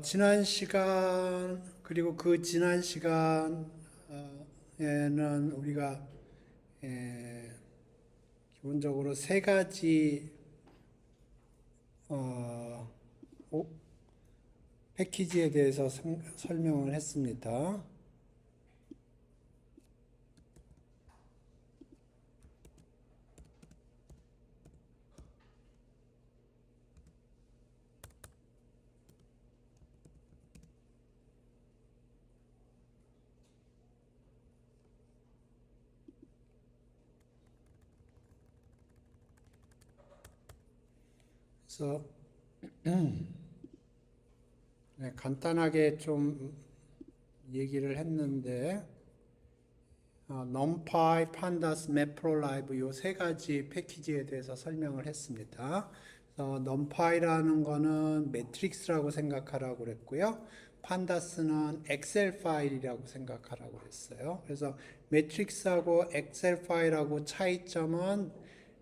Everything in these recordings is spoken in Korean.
지난 시간, 그리고 그 지난 시간에는 우리가 기본적으로 세 가지 어, 오- 패키지에 대해서 설명을 했습니다. 그래서 간단하게 좀 얘기를 했는데, 넘파이, 판다스, 매프로라이브 요 세 가지 패키지에 대해서 설명을 했습니다. 넘파이라는 거는 매트릭스라고 생각하라고 그랬고요. 판다스는 엑셀 파일이라고 생각하라고 그랬어요. 그래서 매트릭스하고 엑셀 파일하고 차이점은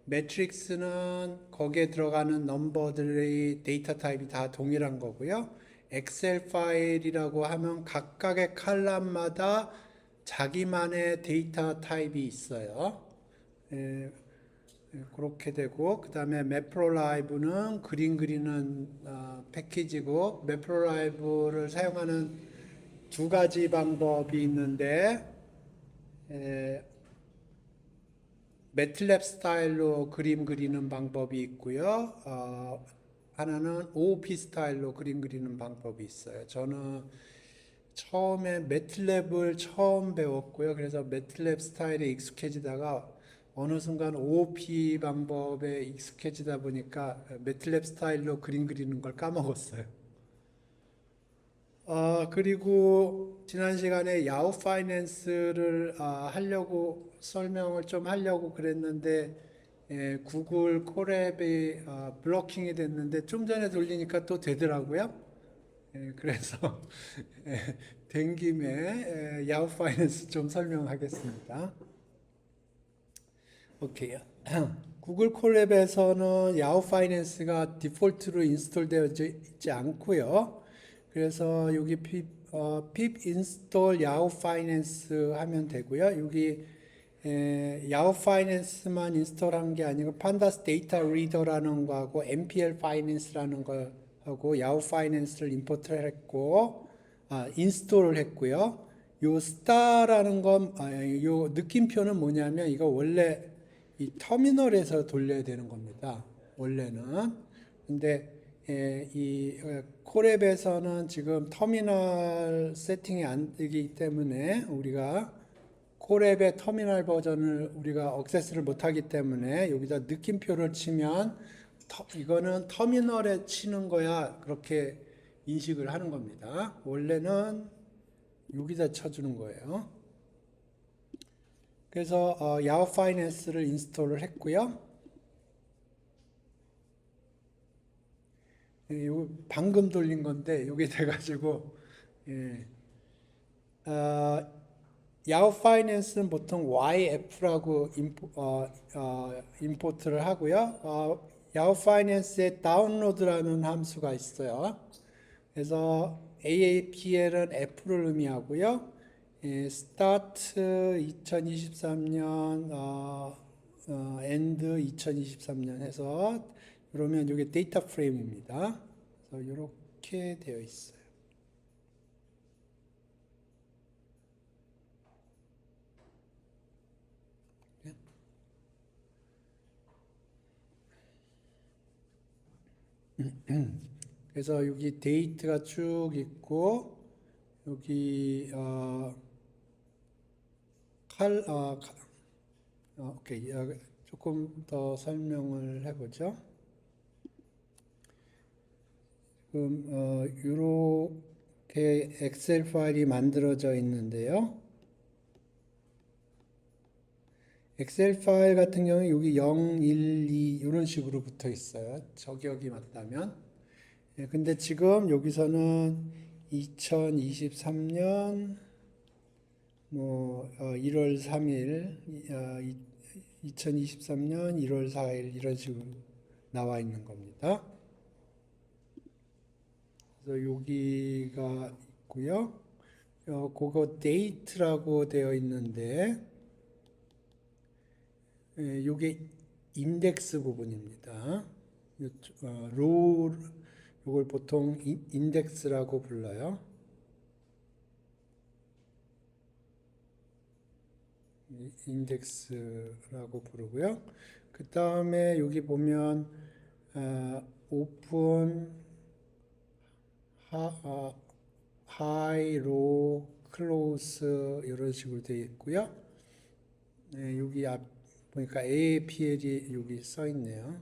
매트릭스는 거기에 들어가는 넘버들의 데이터 타입이 다 동일한 거고요. 엑셀 파일이라고 하면 각각의 칼럼마다 자기만의 데이터 타입이 있어요. 예, 그렇게 되고, 그 다음에 매프로라이브는 그림 그리는 패키지고, 매프로라이브를 사용하는 두 가지 방법이 있는데, 에, 매틀랩 스타일로 그림 그리는 방법이 있고요. 하나는 OOP 스타일로 그림 그리는 방법이 있어요. 저는 처음에 매틀랩을 처음 배웠고요. 그래서 매틀랩 스타일에 익숙해지다가 어느 순간 OOP 방법에 익숙해지다 보니까 매틀랩 스타일로 그림 그리는 걸 까먹었어요. 그리고 지난 시간에 야후 파이낸스를 하려고 설명을 좀 하려고 그랬는데 구글 콜앱이 블로킹이 됐는데 좀 전에 돌리니까 또 되더라고요. 그래서 된 김에 야후 파이낸스 좀 설명하겠습니다. 오케이. 구글 콜랩에서는 야후 파이낸스가 디폴트로 인스톨되어 있지 않고요. 그래서 여기 pip install 야후 파이낸스 하면 되고요. 여기 야후 파이낸스만 인스톨한 게 아니고 판다스 데이터 리더라는 거하고 npl 파이낸스라는 거하고 야후 파이낸스를 임포트를 했고 인스톨을 했고요. 요 스타라는 건, 요 느낌표는 뭐냐면 이거 원래 이 터미널에서 돌려야 되는 겁니다. 원래는. 근데 이 콜앱에서는 지금 터미널 세팅이 안 되기 때문에 우리가 콜앱의 터미널 버전을 우리가 억세스를 못하기 때문에 여기다 느낌표를 치면 이거는 터미널에 치는 거야 그렇게 인식을 하는 겁니다. 원래는 여기다 쳐주는 거예요. 그래서 야후 파이낸스를 인스톨을 했고요. 요 방금 돌린 건데 여기 돼가지고 예. 어, 야후 파이낸스는 보통 YF라고 임포트를 하고요. 야후 파이낸스에 다운로드라는 함수가 있어요. 그래서 AAPL은 F를 의미하고요. start 2023년, end 2023년 해서 그러면 이게 데이터 프레임입니다. 그래서 이렇게 되어 있어요. 그래서 여기 데이트가 쭉 있고 여기 오케이. 조금 더 설명을 해보죠. 지금 이렇게 엑셀 파일이 만들어져 있는데요. 엑셀 파일 같은 경우는 여기 0, 1, 2 이런 식으로 붙어 있어요. 저격이 맞다면. 근데 지금 여기서는 2023년 1월 3일, 2023년 1월 4일 이런 식으로 나와 있는 겁니다. 그래서 여기가 있고요. 그거 데이트라고 되어 있는데 이게 인덱스 부분입니다. 로 이걸 보통 인덱스라고 불러요. 인덱스라고 부르고요. 그 다음에 여기 보면 오픈, 하이, 로, 클로즈 이런 식으로 되어 있고요. 네, 여기 앞 보니까 AAPL이 여기 써 있네요.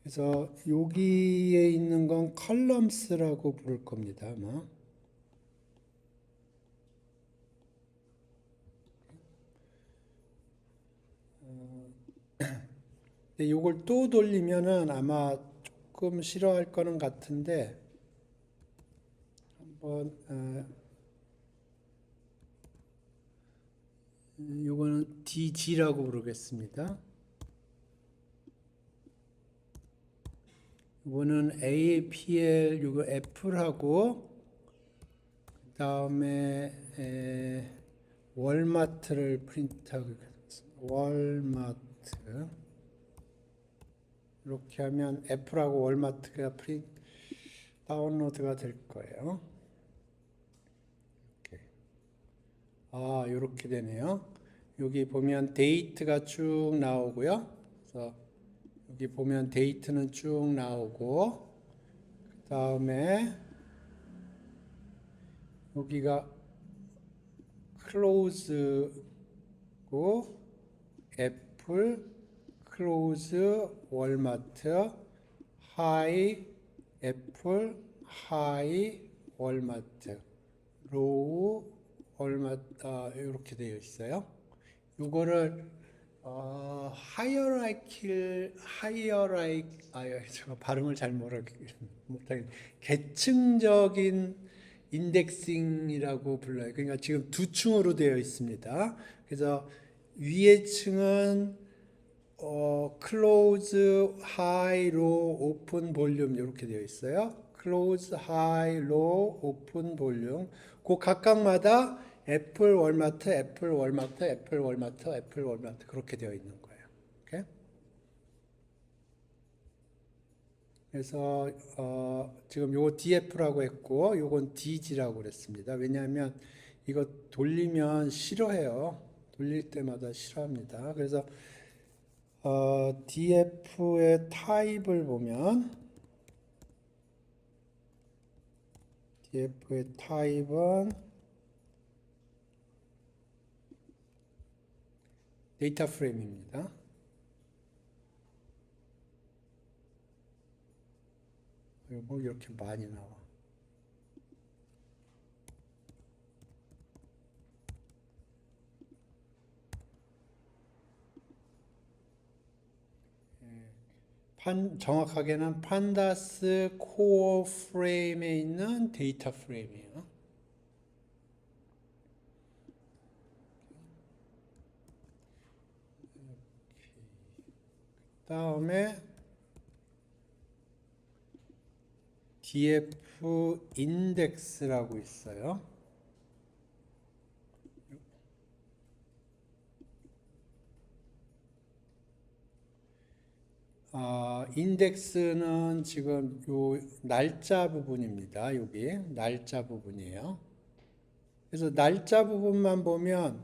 그래서 여기에 있는 건 컬럼스라고 부를 겁니다, 아마. 근데 이걸 또 돌리면은 아마 조금 싫어할 거는 같은데 한번 이거는 DG라고 부르겠습니다. 이거는 APL 이거 애플하고 그 다음에 월마트를 프린트하고 월마트 이렇게 하면 애플하고 월마트가 다운로드가 될 거예요. 이렇게 되네요. 여기 보면 데이트가 쭉 나오고요. 그래서 여기 보면 데이트는 쭉 나오고 그 다음에 여기가 클로즈고 애플, 클로즈, 월마트, 하이, 애플, 하이, 월마트, 로우, 월마트 이렇게 되어 있어요. 이거를 제가 발음을 잘 못하겠 계층적인 인덱싱이라고 불러요. 그러니까 지금 두 층으로 되어 있습니다. 그래서 위의 층은 클로즈, 하이, 로, 오픈, 볼륨 이렇게 되어 있어요. 클로즈, 하이, 로, 오픈, 볼륨. 그 각각마다 애플, 월마트, 애플, 월마트, 애플, 월마트, 애플, 월마트 그렇게 되어 있는 거예요. 오케이? 그래서 지금 요거 DF라고 했고 요건 DG라고 그랬습니다. 왜냐하면 이거 돌리면 싫어해요. 돌릴 때마다 싫어합니다. 그래서 DF의 타입을 보면 DF의 타입은 데이터 프레임입니다. 뭐 이렇게 많이 나와. 정확하게는 판다스 코어 프레임에 있는 데이터 프레임이에요. 다음에 DF 인덱스라고 있어요. 인덱스는 지금 요 날짜 부분입니다. 여기 날짜 부분이에요. 그래서 날짜 부분만 보면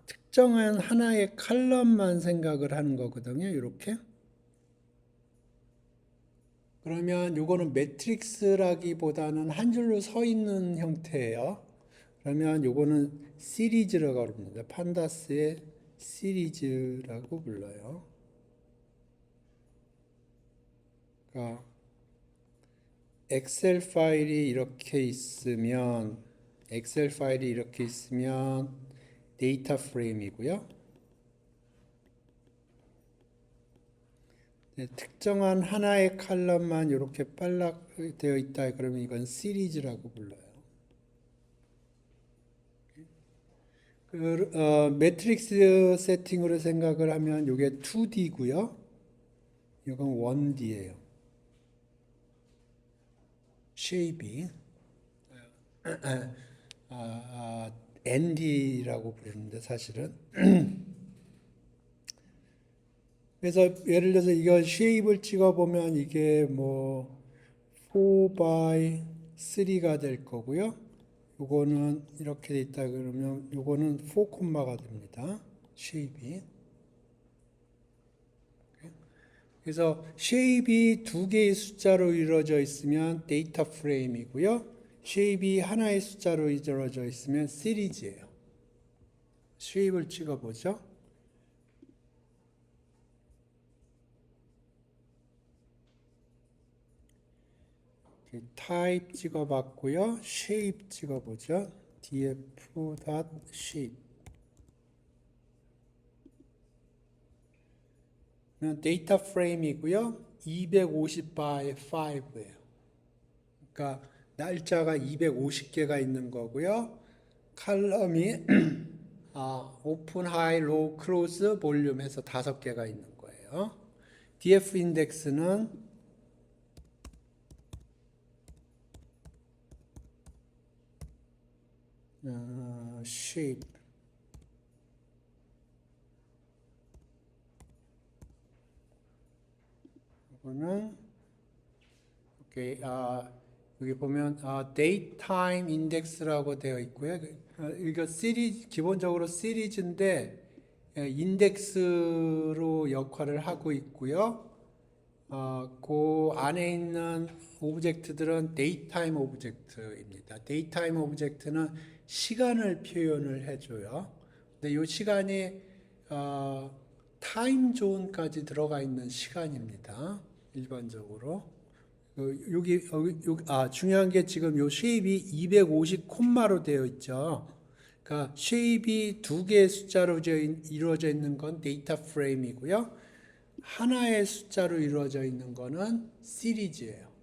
특정한 하나의 칼럼만 생각을 하는 거거든요. 이렇게. 그러면 요거는 매트릭스라기보다는 한 줄로 서 있는 형태예요. 그러면 요거는 시리즈라고 합니다. 판다스의 시리즈라고 불러요. 그러니까 엑셀 파일이 이렇게 있으면 데이터 프레임이고요. 특정한 하나의 칼럼만 이렇게 빨락 되어 있다 그러면 이건 시리즈라고 불러요. 매트릭스 세팅으로 생각을 하면 이게 2D고요. 이건 1D예요. 쉐입이 ND라고 부르는데 사실은 그래서 예를 들어서 이거 쉐입을 찍어보면 이게 뭐 4 by 3가 될 거고요. 요거는 이렇게 돼 있다 그러면 요거는 4 콤마가 됩니다. 쉐입이. 그래서 쉐입이 두 개의 숫자로 이루어져 있으면 데이터 프레임이고요. 쉐입이 하나의 숫자로 이루어져 있으면 시리즈예요. 쉐입을 찍어보죠. 타입 찍어봤고요. 쉐입 찍어보죠. df.shape. 데이터 프레임이고요. 250 by 5예요. 그러니까 날짜가 250개가 있는 거고요. 칼럼이 오픈, 하이, 로우, 클로즈, 볼륨 해서 5개가 있는 거예요. df 인덱스는 shape 이거는 오케이, 여기 보면 daytime index라고 되어 있고요. 이거 시리즈 기본적으로 시리즈인데 인덱스로 역할을 하고 있고요. 그 안에 있는 오브젝트들은 데이타임 오브젝트입니다. 데이타임 오브젝트는 시간을 표현을 해줘요. 근데 이 시간이 타임 존까지 들어가 있는 시간입니다. 일반적으로. 중요한 게 지금 요 쉐입이 250 콤마로 되어 있죠. 그러니까 쉐입이 두 개의 숫자로 이루어져 있는 건 데이터 프레임이고요. 하나의 숫자로 이루어져 있는 거는 시리즈예요.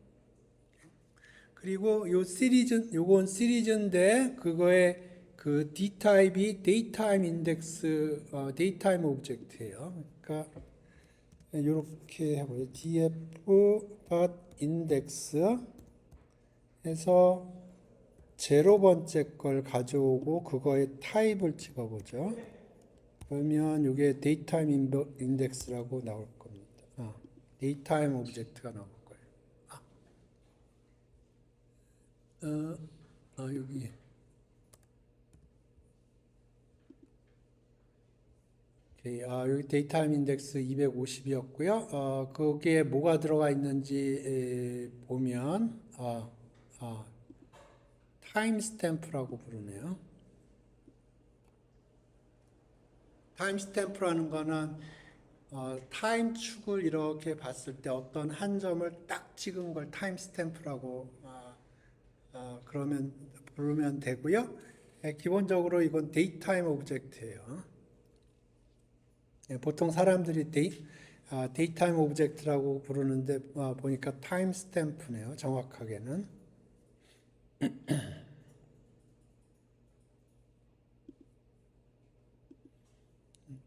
그리고 요건 시리즈인데 그거의 그 D 타입이 데이타임 인덱스, 데이타임 오브젝트예요. 그러니까 이렇게 해보죠. df.index 해서 0번째 걸 가져오고 그거의 타입을 찍어보죠. 그러면 이게 데이타임 인덱스라고 나올 겁니다. 데이타임 오브젝트가 나올 거예요. 여기. 오케이. 여기 데이타임 인덱스 250이었고요. 거기에 뭐가 들어가 있는지 보면 타임 스탬프라고 부르네요. 타임 스탬프라는 거는 타임 축을 이렇게 봤을 때 어떤 한 점을 딱 찍은 걸 타임 스탬프라고 그러면 부르면 되고요. 기본적으로 이건 데이타임 오브젝트예요. 보통 사람들이 데이타임 오브젝트라고 부르는데 보니까 타임 스탬프네요. 정확하게는.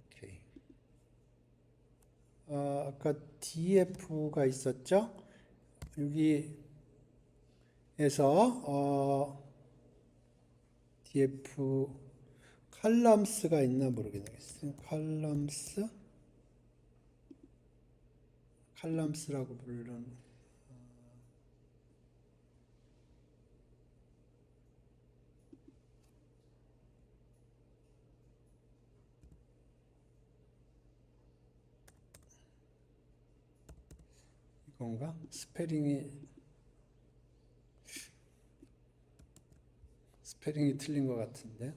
오케이. 아까 df가 있었죠? 여기에서 df 칼럼스가 있나 모르겠어요. 칼럼스라고 부르는 이건가? 스페링이 틀린 것 같은데.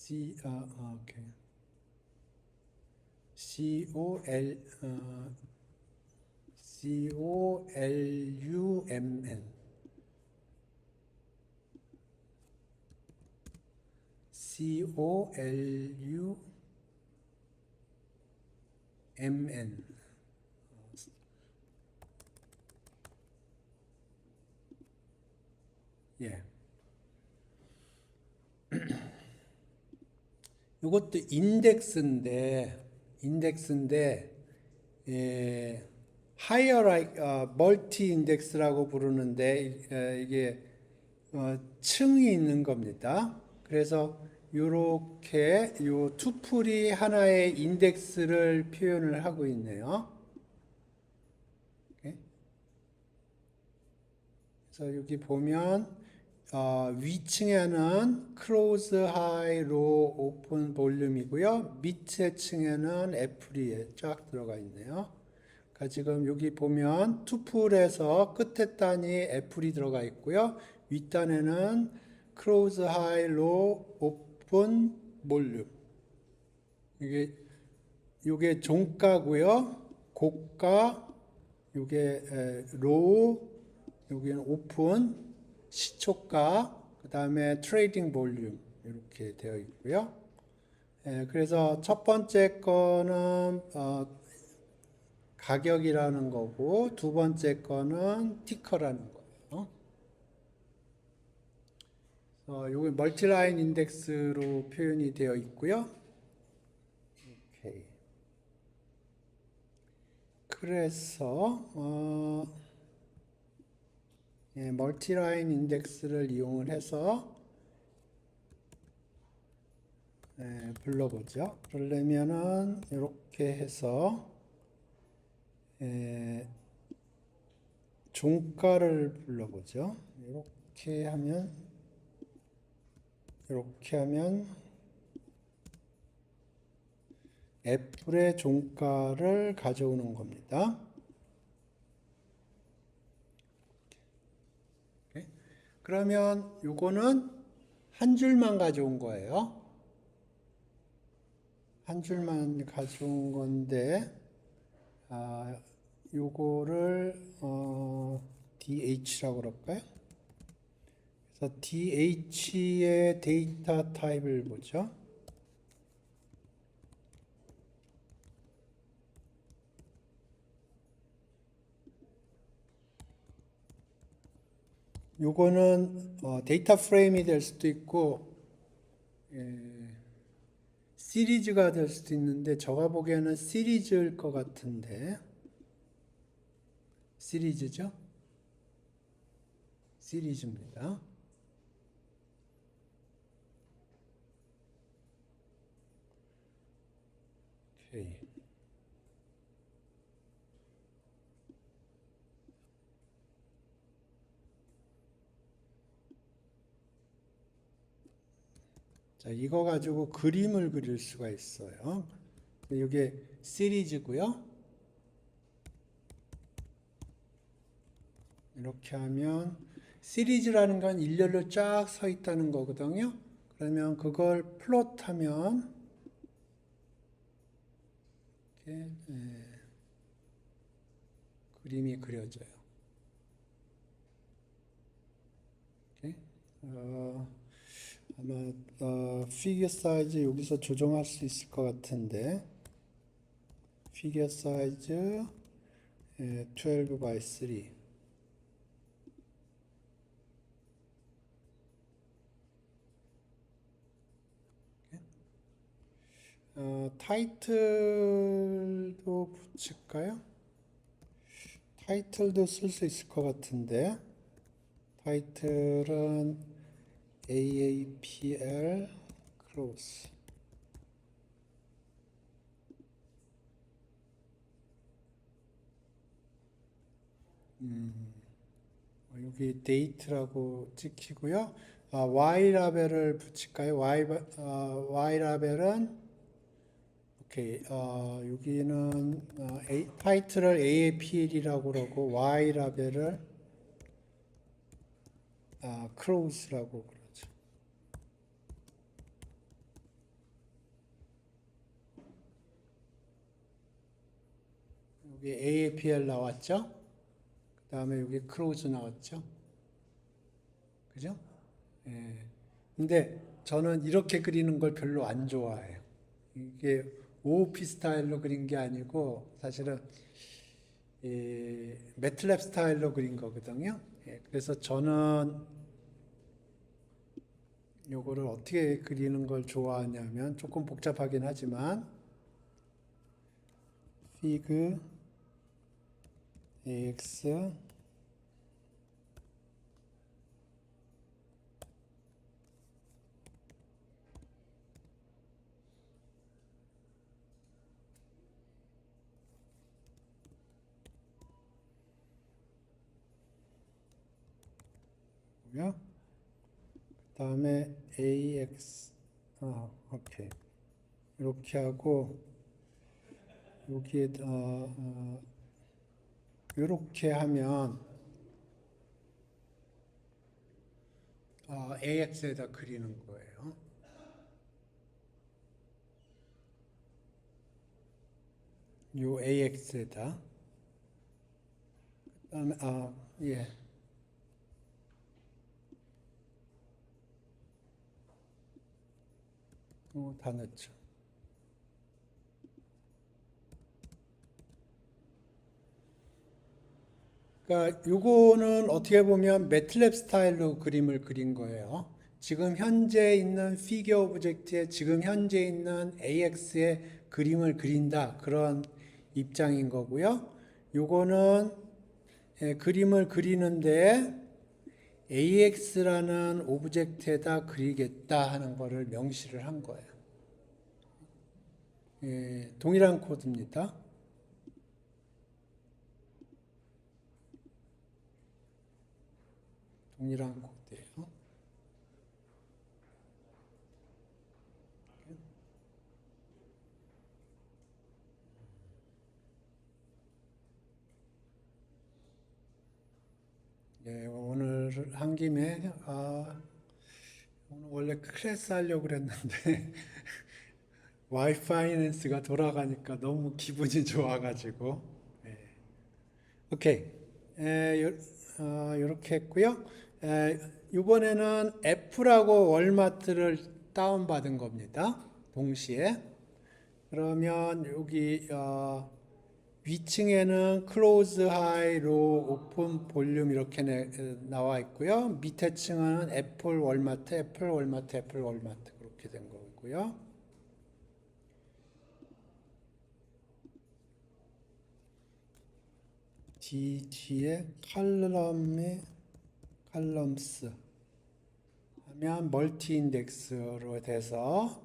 오케이. COLUMN COLUMN. 예. 이것도 인덱스인데 예, 멀티 인덱스라고 부르는데 이게 층이 있는 겁니다. 그래서 이렇게 요 투플이 하나의 인덱스를 표현을 하고 있네요. 그래서 여기 보면 위층에는 close, high, low, open 볼륨이고요. 밑에 층에는 애플이 쫙 들어가 있네요. 그러니까 지금 여기 보면 투플에서 끝에 단이 애플이 들어가 있고요. 윗단에는 close, high, low, open, 볼륨. 이게 종가고요. 고가, 이게 로우, 여기는 오픈, 시초가, 그 다음에 트레이딩 볼륨 이렇게 되어 있고요. 그래서 첫 번째 거는 가격이라는 거고 두 번째 거는 티커라는 거예요. 여기 멀티라인 인덱스로 표현이 되어 있고요. 오케이. 그래서 멀티라인 인덱스를 이용을 해서 불러보죠. 그러려면은 이렇게 해서 종가를 불러보죠. 이렇게 하면 애플의 종가를 가져오는 겁니다. 그러면 요거는 한 줄만 가져온 거예요. 한 줄만 가져온 건데 요거를 DH라고 그럴까요? 그래서 DH의 데이터 타입을 보죠. 요거는 데이터 프레임이 될 수도 있고 시리즈가 될 수도 있는데 제가 보기에는 시리즈일 것 같은데 시리즈죠? 시리즈입니다. 오케이. 자, 이거 가지고 그림을 그릴 수가 있어요. 이게 시리즈고요. 이렇게 하면 시리즈라는 건 일렬로 쫙 서 있다는 거거든요. 그러면 그걸 플롯하면 이렇게 그림이 그려져요. 이렇게. 아마 피규어 사이즈 여기서 조정할 수 있을 것 같은데 피규어 사이즈 12 by 3 타이틀도 붙일까요? 타이틀도 쓸 수 있을 것 같은데 타이틀은 AAPL close 여기 데이트라고 찍히고요. Y 라벨을 붙일까요? Y 라벨은 오케이. 여기는 타이틀을 AAPL이라고 그러고 Y 라벨을 크로스라고 그러죠. 여기 AAPL 나왔죠? 그 다음에 여기 크로스 나왔죠? 그죠? 예. 근데 저는 이렇게 그리는 걸 별로 안 좋아해요. 이게 OOP 스타일로 그린 게 아니고 사실은 이 매틀랩 스타일로 그린 거거든요. 예, 그래서 저는 요거를 어떻게 그리는 걸 좋아하냐면 조금 복잡하긴 하지만 fig ax 고요. 그다음에 ax 오케이. 이렇게 하고 여기에 이렇게 하면 AX에다 그리는 거예요. 요 AX에다. 그다음에 예. 다 넣죠. 그러니까 요거는 어떻게 보면 매틀랩 스타일로 그림을 그린 거예요. 지금 현재 있는 피겨 오브젝트에 지금 현재 있는 AX의 그림을 그린다. 그런 입장인 거고요. 요거는 그림을 그리는데 AX라는 오브젝트에다 그리겠다 하는 거를 명시를 한 거예요. 동일한 코드입니다. 동일한 코드예요. 오늘 한 김에 오늘 원래 클래스 하려고 그랬는데 와이파이낸스가 돌아가니까 너무 기분이 좋아가지고 오케이 이렇게 했고요. 이번에는 애플하고 월마트를 다운받은 겁니다. 동시에 그러면 여기 위층에는 클로즈, 하이, 로, 오픈, 볼륨 이렇게 나와 있고요. 밑에 층은 애플, 월마트, 애플, 월마트, 애플, 월마트 그렇게 된 거고요. 뒤에 칼럼스 하면 멀티 인덱스로 돼서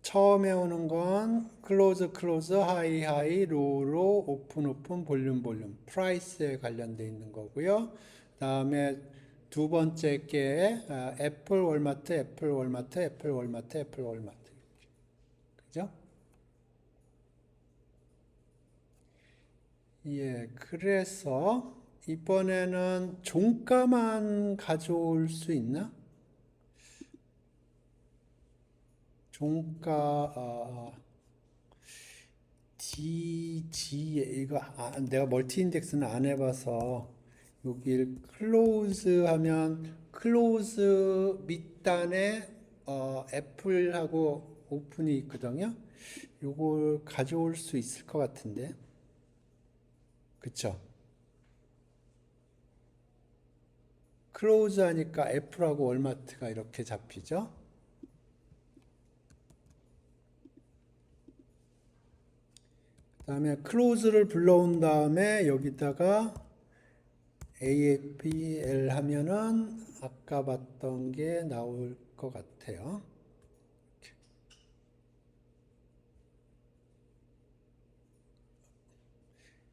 처음에 오는 건 클로즈 클로즈 하이 하이 로로 오픈 오픈 볼륨 볼륨 프라이스에 관련돼 있는 거고요. 다음에 두 번째 게 애플 월마트 애플 월마트 애플 월마트 애플 월마트 그죠? 예, 그래서 이번에는 종가만 가져올 수 있나? 종가 DG 이거 내가 멀티 인덱스는 안 해봐서 여기를 클로즈 하면 클로즈 밑단에 애플하고 오픈이 있거든요. 요걸 가져올 수 있을 것 같은데, 그쵸? 클로즈 하니까 애플하고 월마트가 이렇게 잡히죠. 그다음에 클로즈를 불러온 다음에 여기다가 AFL 하면은 아까 봤던 게 나올 것 같아요.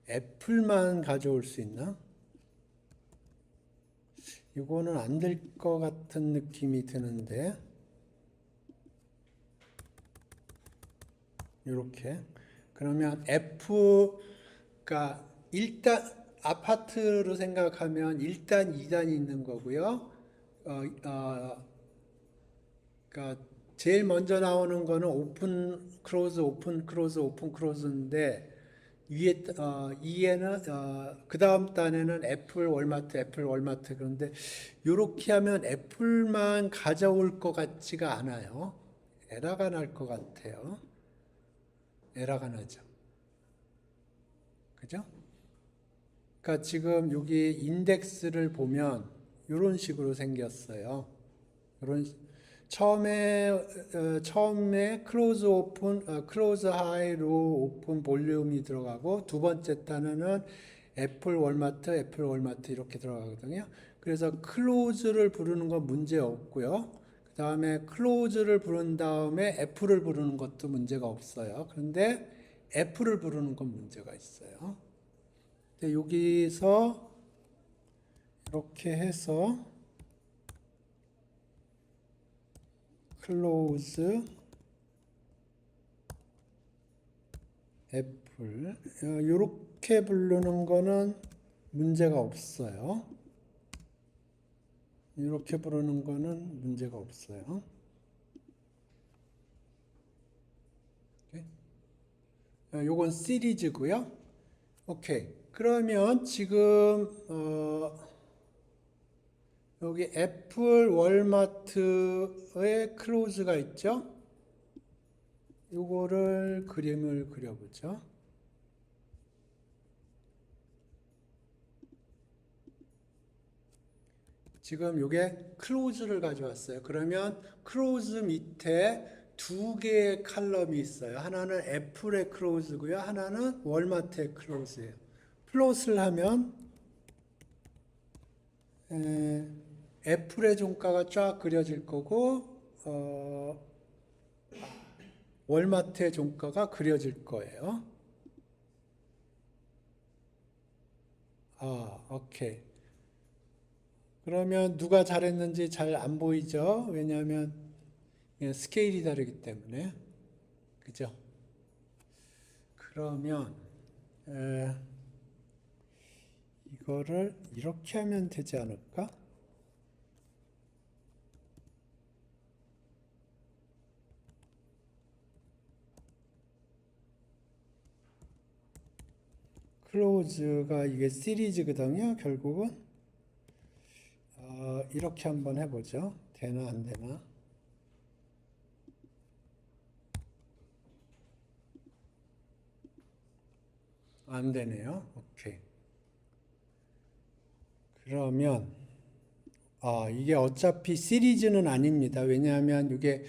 애플만 가져올 수 있나? 이거는 안 될 것 같은 느낌이 드는데 이렇게 그러면 F가 일단 아파트로 생각하면 1단, 2단이 있는 거고요. 그러니까 제일 먼저 나오는 거는 오픈, 클로즈, 오픈, 클로즈, 오픈, 클로즈인데 위에 2에는 그 다음 단에는 애플, 월마트 그런데 이렇게 하면 애플만 가져올 것 같지가 않아요. 에러가 날 것 같아요. 에러가 나죠. 그죠? 그러니까 지금 여기 인덱스를 보면 이런 식으로 생겼어요. 이런 처음에 클로즈 오픈, 클로즈 하이, 로 오픈 볼륨이 들어가고 두 번째 단어는 애플 월마트 이렇게 들어가거든요. 그래서 클로즈를 부르는 건 문제 없고요. 그 다음에 클로즈를 부른 다음에 애플을 부르는 것도 문제가 없어요. 그런데 애플을 부르는 건 문제가 있어요. 근데 여기서 이렇게 해서 클로즈 애플 이렇게 부르는 거는 문제가 없어요. 이렇게 부르는 거는 문제가 없어요. 요건 시리즈고요. 오케이. 그러면 지금 여기 애플 월마트에 클로즈가 있죠. 요거를 그림을 그려보죠. 지금 요게 클로즈를 가져왔어요. 그러면 클로즈 밑에 두 개의 칼럼이 있어요. 하나는 애플의 클로즈고요. 하나는 월마트의 클로즈예요. 플롯을 하면 애플의 종가가 쫙 그려질 거고 월마트의 종가가 그려질 거예요. 오케이. 그러면 누가 잘했는지 잘 안 보이죠? 왜냐하면 스케일이 다르기 때문에. 그죠? 그러면 이거를 이렇게 하면 되지 않을까? 클로즈가 이게 시리즈거든요. 결국은 이렇게 한번 해보죠. 되나 안 되나? 안 되네요. 오케이. 그러면 이게 어차피 시리즈는 아닙니다. 왜냐하면 이게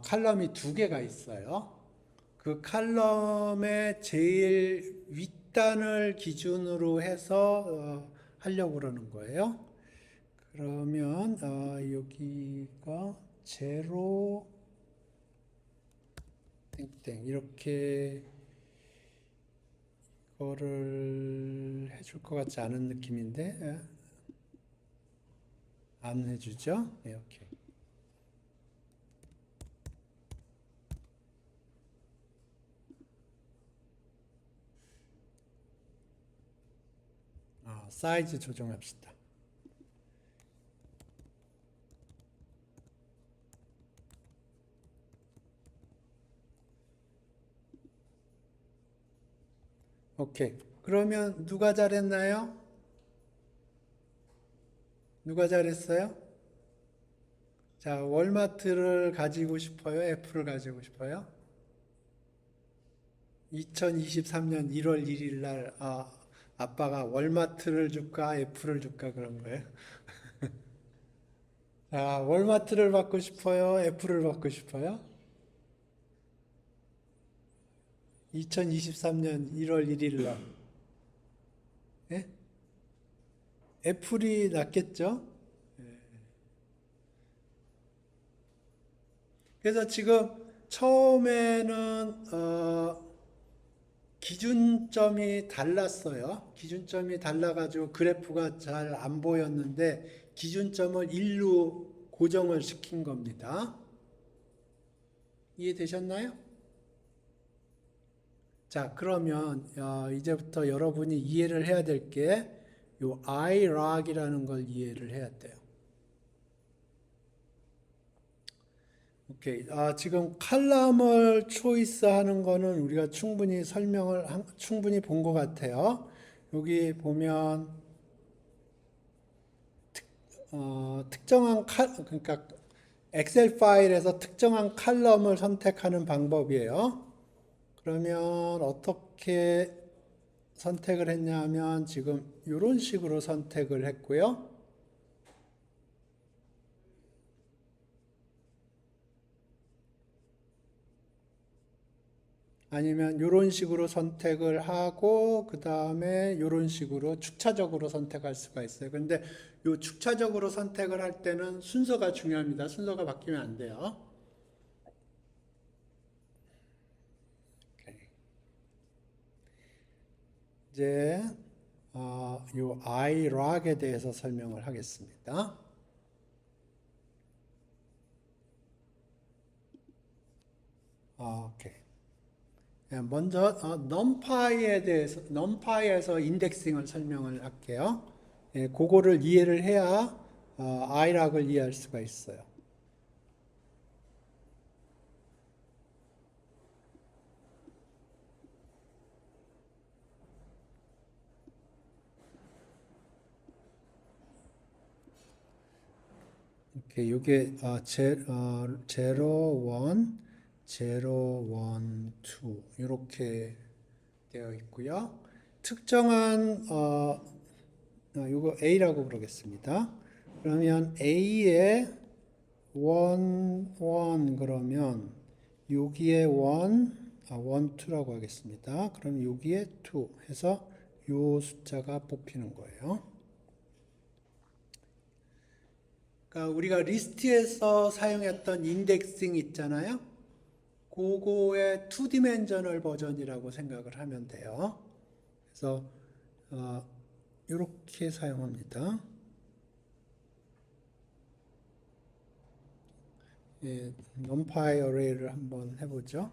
칼럼이 두 개가 있어요. 그 칼럼의 제일 윗단을 기준으로 해서 하려고 그러는 거예요. 그러면 여기가 제로 땡땡 이렇게 이거를 해줄 것 같지 않은 느낌인데 안 해주죠? 이렇게. 사이즈 조정합시다. 오케이. 그러면 누가 잘했나요? 누가 잘했어요? 자, 월마트를 가지고 싶어요? 애플을 가지고 싶어요? 2023년 1월 1일 날 아빠가 월마트를 줄까 애플을 줄까 그런 거예요. 자, 월마트를 받고 싶어요? 애플을 받고 싶어요? 2023년 1월 1일 날. 예? 애플이 낫겠죠? 그래서 지금 처음에는 기준점이 달랐어요. 기준점이 달라가지고 그래프가 잘 안 보였는데 기준점을 1로 고정을 시킨 겁니다. 이해되셨나요? 자, 그러면 이제부터 여러분이 이해를 해야 될 게 요 IROC이라는 걸 이해를 해야 돼요. 오케이. 지금 칼럼을 초이스하는 거는 우리가 충분히 본 것 같아요. 여기 보면 그러니까 엑셀 파일에서 특정한 칼럼을 선택하는 방법이에요. 그러면 어떻게 선택을 했냐면 지금 이런 식으로 선택을 했고요. 아니면 이런 식으로 선택을 하고 그 다음에 이런 식으로 축차적으로 선택할 수가 있어요. 근데 이 축차적으로 선택을 할 때는 순서가 중요합니다. 순서가 바뀌면 안 돼요. 이제 이 iRog에 대해서 설명을 하겠습니다. 오케이. 먼저 numpy에서 인덱싱을 설명을 할게요. 그거를 이해를 해야 iRog을 이해할 수가 있어요. 오케이, 이게 제로, 원, 제로, 원, 투 이렇게 되어 있고요. 특정한 이거 A라고 그러겠습니다. 그러면 A에 원 그러면 여기에 원, 투라고 하겠습니다. 그럼 여기에 투 해서 요 숫자가 뽑히는 거예요. 그러니까 우리가 리스트에서 사용했던 인덱싱 있잖아요. 그거의 투 디멘셔널 버전이라고 생각을 하면 돼요. 그래서 이렇게 사용합니다. numpy array를 한번 해보죠.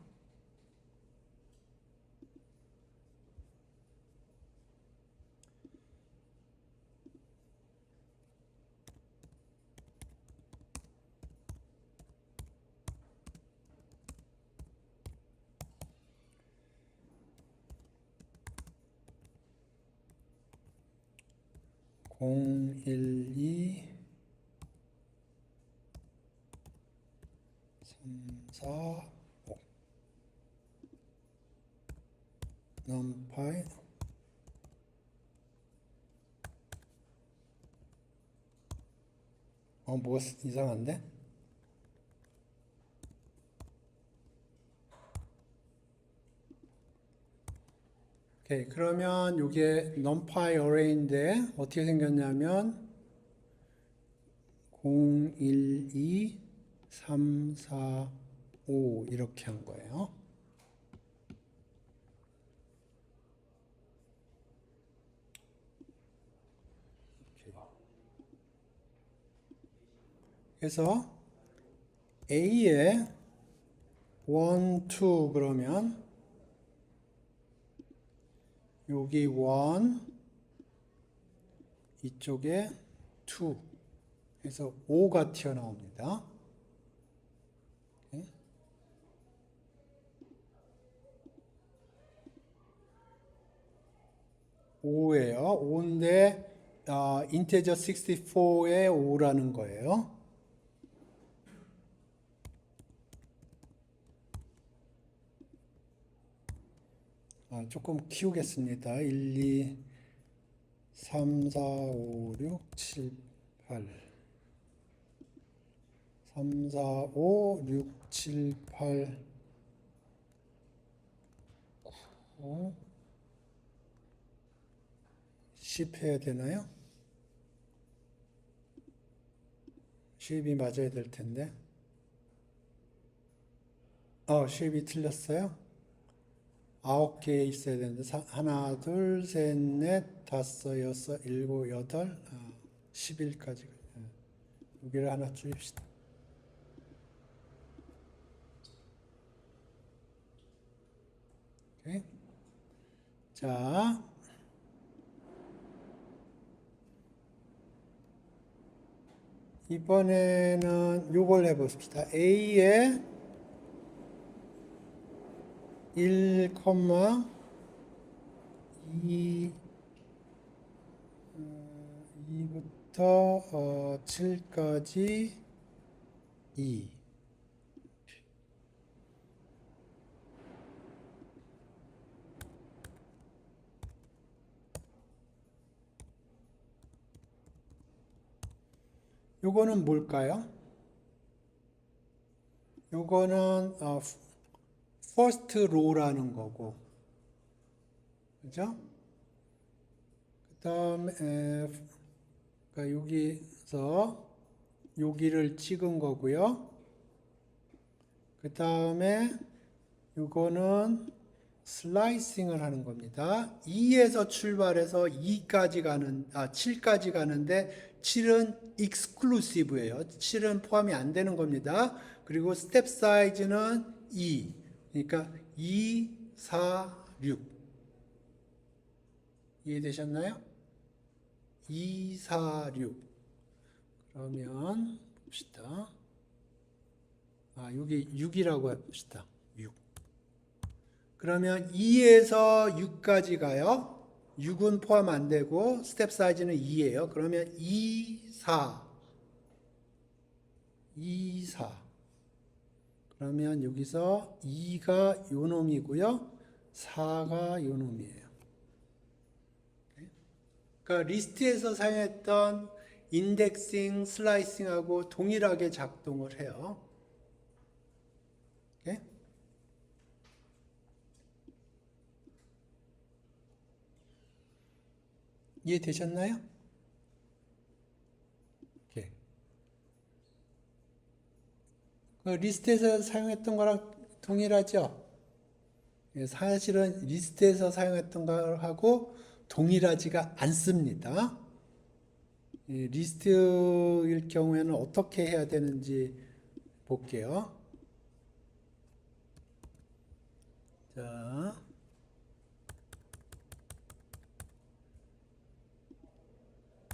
공, 일, 이, 3, 4, 5 numpy 뭐 이상한데? 오케이, 그러면 이게 numpy array인데 어떻게 생겼냐면 0, 1, 2, 3, 4, 5 이렇게 한 거예요. 그래서 A에 1, 2 그러면 여기 1 이쪽에 2 해서 5가 튀어나옵니다. 5예요. 5인데 integer 64에 5라는 거예요. 조금 키우겠습니다. 1, 2, 3, 4, 5, 6, 7, 8 3, 4, 5, 6, 7, 8 9 10 해야 되나요? 10이 맞아야 될 텐데 10이 틀렸어요? 9개 있어야 되는데 하나, 둘, 셋, 넷, 다섯, 여섯, 일곱, 여덟, 11까지 여기를 하나 줄입시다. 오케이. 자, 이번에는 요걸 해봅시다. A에 1, 2, 2부터 7까지 2. 요거는 뭘까요? 요거는 first row라는 거고, 그죠? 그 다음에 그러니까 여기서 여기를 찍은 거고요. 그 다음에 요거는 슬라이싱을 하는 겁니다. 2에서 출발해서 2까지 가는 7까지 가는데 7은 익스클루시브예요. 7은 포함이 안 되는 겁니다. 그리고 스텝 사이즈는 2. 그러니까 2, 4, 6. 이해되셨나요? 2, 4, 6. 그러면 봅시다. 여기 6이라고 해봅시다. 6. 그러면 2에서 6까지 가요. 6은 포함 안 되고 스텝 사이즈는 2예요. 그러면 2, 4. 2, 4. 그러면 여기서 2가 요 놈이고요. 4가 요 놈이에요. 그러니까 리스트에서 사용했던 인덱싱, 슬라이싱하고 동일하게 작동을 해요. 오케이? 이해되셨나요? 오케이. 그 리스트에서 사용했던 거랑 동일하죠? 사실은 리스트에서 사용했던 거하고 동일하지가 않습니다. 리스트일 경우에는 어떻게 해야 되는지 볼게요. 자,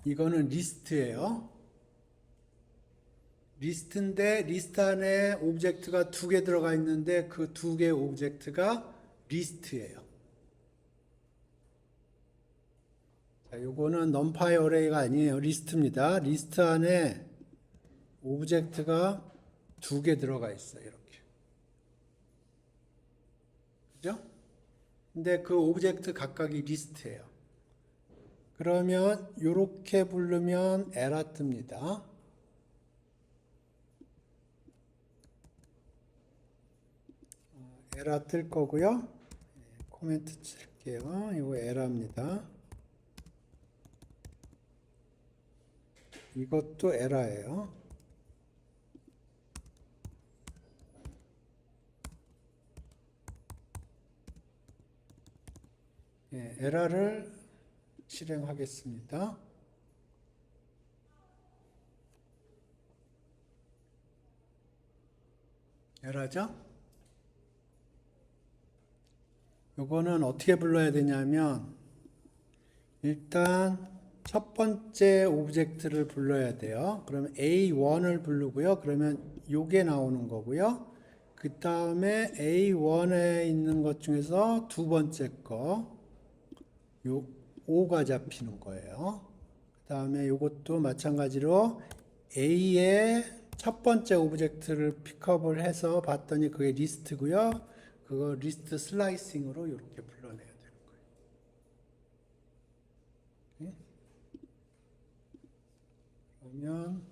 이거는 리스트예요. 리스트인데 리스트 안에 오브젝트가 2개 들어가 있는데 그 2개의 오브젝트가 리스트예요. 자, 요거는 numpy array가 아니에요. 리스트입니다. 리스트 안에 오브젝트가 2개 들어가 있어요. 이렇게. 그죠? 근데 그 오브젝트 각각이 리스트예요. 그러면 이렇게 부르면 에러 뜹니다. 에러 뜰 거고요. 코멘트 칠게요. 이거 에러입니다. 이것도 에러예요. 에러를 실행하겠습니다. 에러죠? 요거는 어떻게 불러야 되냐면 일단 첫 번째 오브젝트를 불러야 돼요. 그러면 A1을 부르고요. 그러면 요게 나오는 거고요. 그 다음에 A1에 있는 것 중에서 두 번째 거, 요 5가 잡히는 거예요. 그 다음에 요것도 마찬가지로 A의 첫 번째 오브젝트를 픽업을 해서 봤더니 그게 리스트고요. 그거 리스트 슬라이싱으로 이렇게 불러내야 되는 거예요. 그러면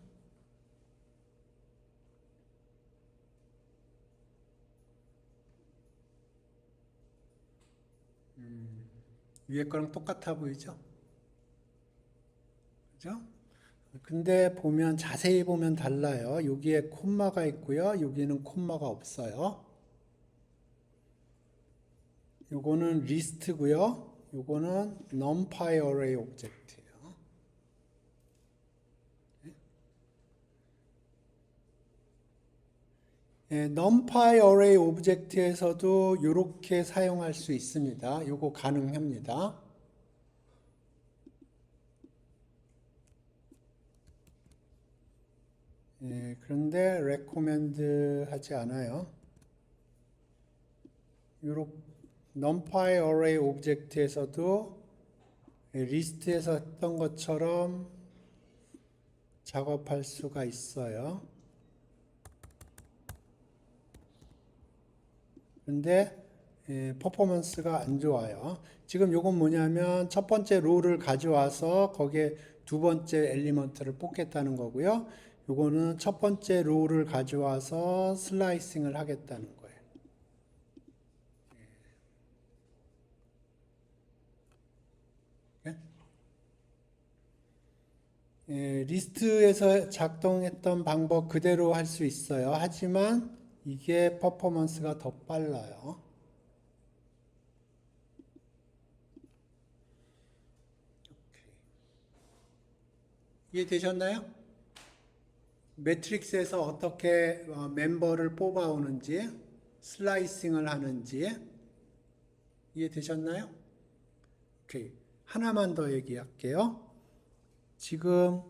위에 거랑 똑같아 보이죠? 그죠? 근데 보면 자세히 보면 달라요. 여기에 콤마가 있고요. 여기는 콤마가 없어요. 요거는 리스트고요. 요거는 numpy array 오브젝트예요. numpy array 오브젝트에서도 이렇게 사용할 수 있습니다. 요거 가능합니다. 예, 그런데 recommend 하지 않아요. 요렇게 numpy array 오브젝트에서도 리스트에서 했던 것처럼 작업할 수가 있어요. 근데 퍼포먼스가 안 좋아요. 지금 요건 뭐냐면 첫 번째 로를 가져와서 거기에 두 번째 엘리먼트를 뽑겠다는 거고요. 요거는 첫 번째 로를 가져와서 슬라이싱을 하겠다는 거예요. 리스트에서 작동했던 방법 그대로 할 수 있어요. 하지만 이게 퍼포먼스가 더 빨라요. 이해되셨나요? 매트릭스에서 어떻게 멤버를 뽑아오는지, 슬라이싱을 하는지 이해되셨나요? 오케이. 하나만 더 얘기할게요. 지금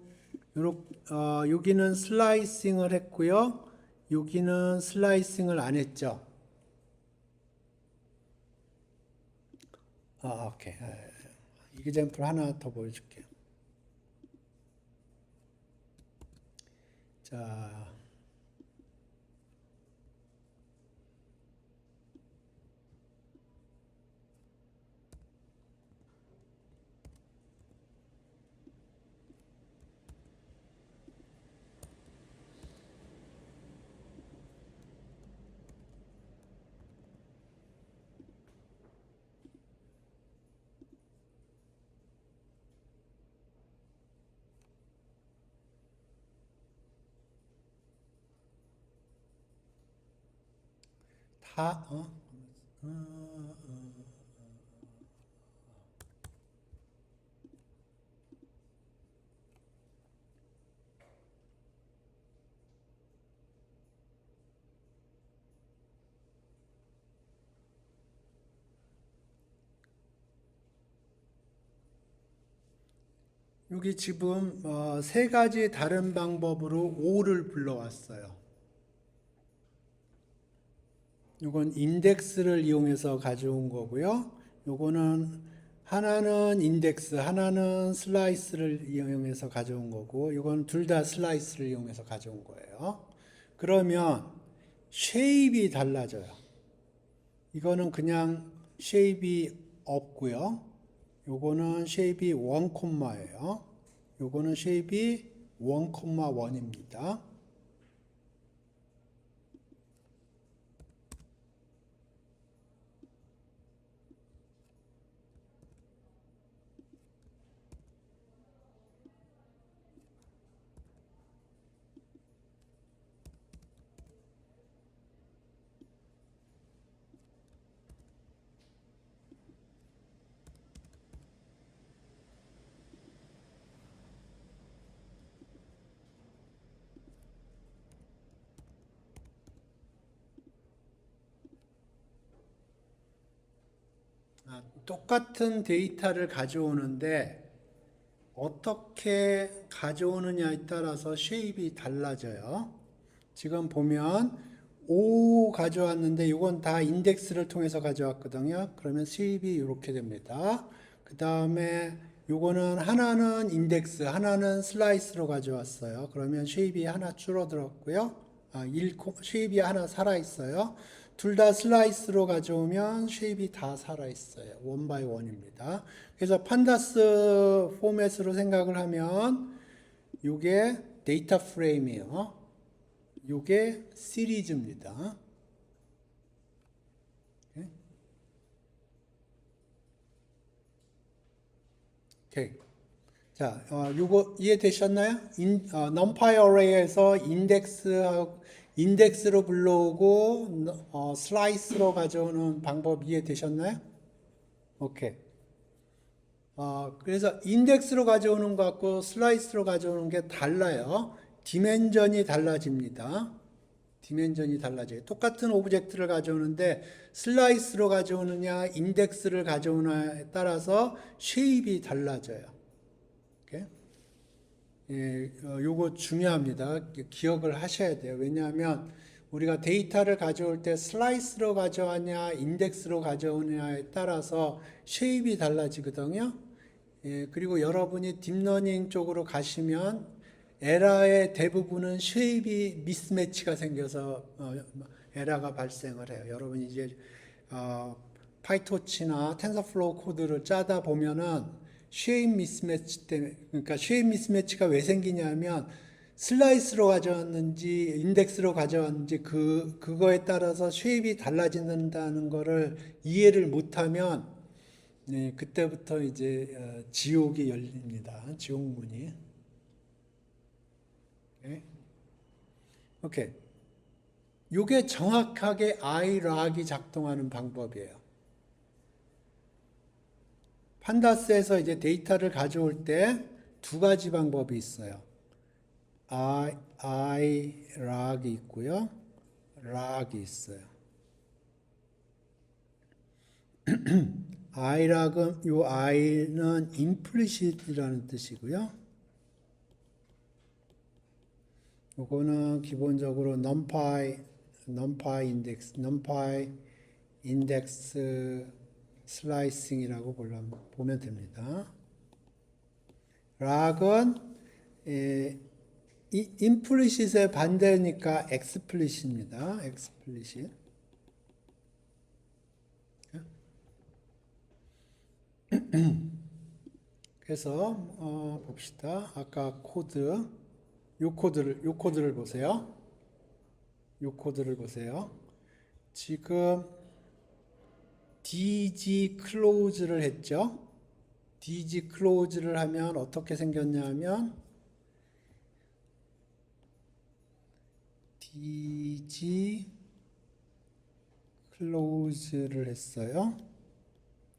여기는 슬라이싱을 했고요. 여기는 슬라이싱을 안 했죠. 오케이. 이그젬플 하나 더 보여줄게요. 자, 다, 여기 지금 세 가지 다른 방법으로 5를 불러왔어요. 이건 인덱스를 이용해서 가져온 거고요. 요거는 하나는 인덱스, 하나는 슬라이스를 이용해서 가져온 거고, 이건 둘 다 슬라이스를 이용해서 가져온 거예요. 그러면 쉐입이 달라져요. 이거는 그냥 쉐입이 없고요. 요거는 쉐입이 1콤마예요. 요거는 쉐입이 1,1입니다. 똑같은 데이터를 가져오는데 어떻게 가져오느냐에 따라서 쉐입이 달라져요. 지금 보면 5 가져왔는데 이건 다 인덱스를 통해서 가져왔거든요. 그러면 쉐입이 이렇게 됩니다. 그 다음에 요거는 하나는 인덱스, 하나는 슬라이스로 가져왔어요. 그러면 쉐입이 하나 줄어들었고요. 쉐입이 하나 살아있어요. 둘 다 슬라이스로 가져오면 쉐입이 다 살아있어요. 원 바이 원입니다. 그래서 판다스 포맷으로 생각을 하면 요게 데이터 프레임이에요. 요게 시리즈입니다. 오케이. 자, 요거 이해되셨나요? numpy array에서 인덱스로 불러오고 슬라이스로 가져오는 방법 이해되셨나요? 오케이. 그래서 인덱스로 가져오는 것과 슬라이스로 가져오는 게 달라요. 디멘전이 달라집니다. 디멘전이 달라져요. 똑같은 오브젝트를 가져오는데 슬라이스로 가져오느냐 인덱스를 가져오느냐에 따라서 쉐입이 달라져요. 오케이? 요거 중요합니다. 기억을 하셔야 돼요. 왜냐하면 우리가 데이터를 가져올 때 슬라이스로 가져왔냐, 인덱스로 가져오냐에 따라서 쉐입이 달라지거든요. 그리고 여러분이 딥러닝 쪽으로 가시면 에러의 대부분은 쉐입이 미스매치가 생겨서 에러가 발생을 해요. 여러분이 이제 파이토치나 텐서플로우 코드를 짜다 보면은 쉐입 미스매치 때문에, 그러니까 쉐입 미스매치가 왜 생기냐면 슬라이스로 가져왔는지 인덱스로 가져왔는지 그거에 따라서 쉐입이 달라진다는 거를 이해를 못하면 그때부터 이제 지옥이 열립니다. 지옥문이. 오케이. 요게 정확하게 iRag이 작동하는 방법이에요. 판다스에서 이제 데이터를 가져올 때 두 가지 방법이 있어요. iRag이 있고요. rag이 있어요. iRag은 요 i는 implicit이라는 뜻이고요. 요거는 기본적으로 numpy index 슬라이싱이라고 보면 됩니다. 락은 implicit의 반대니까 explicit입니다. explicit. 그래서 봅시다. 아까 코드, 요 코드를 보세요. 요 코드를 보세요. 지금 DG close를 했죠. DG close를 하면 어떻게 생겼냐면 DG close를 했어요.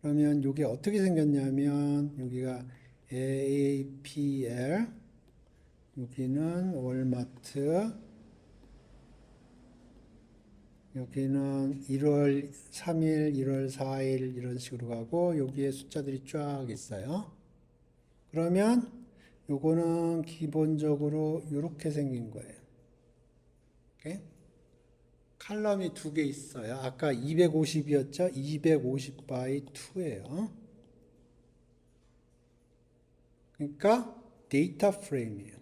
그러면 이게 어떻게 생겼냐면 여기가 AAPL, 여기는 월마트, 여기는 1월 3일, 1월 4일 이런 식으로 가고 여기에 숫자들이 쫙 있어요. 그러면 요거는 기본적으로 이렇게 생긴 거예요. 오케이? 칼럼이 두 개 있어요. 아까 250이었죠? 250 by 2예요. 그러니까 데이터 프레임이에요.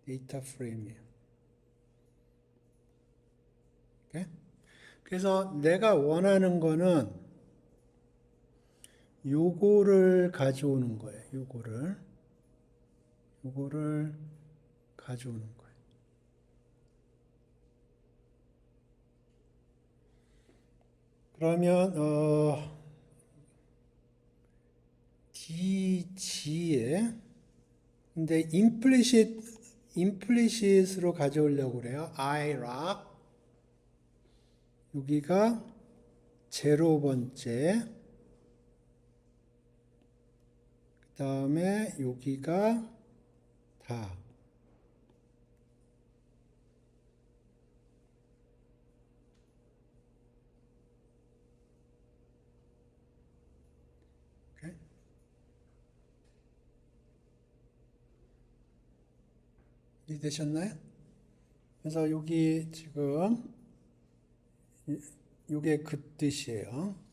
데이터 프레임이에요. 오케이? 그래서 내가 원하는 거는 요거를 가져오는 거예요. 요거를 가져오는 거예요. 그러면 DG에 근데 implicit으로 가져오려고 그래요. iRag 여기가 0번째 그 다음에 여기가 다 오케이? 이해되셨나요? 그래서 여기 지금 이게 그 뜻이에요.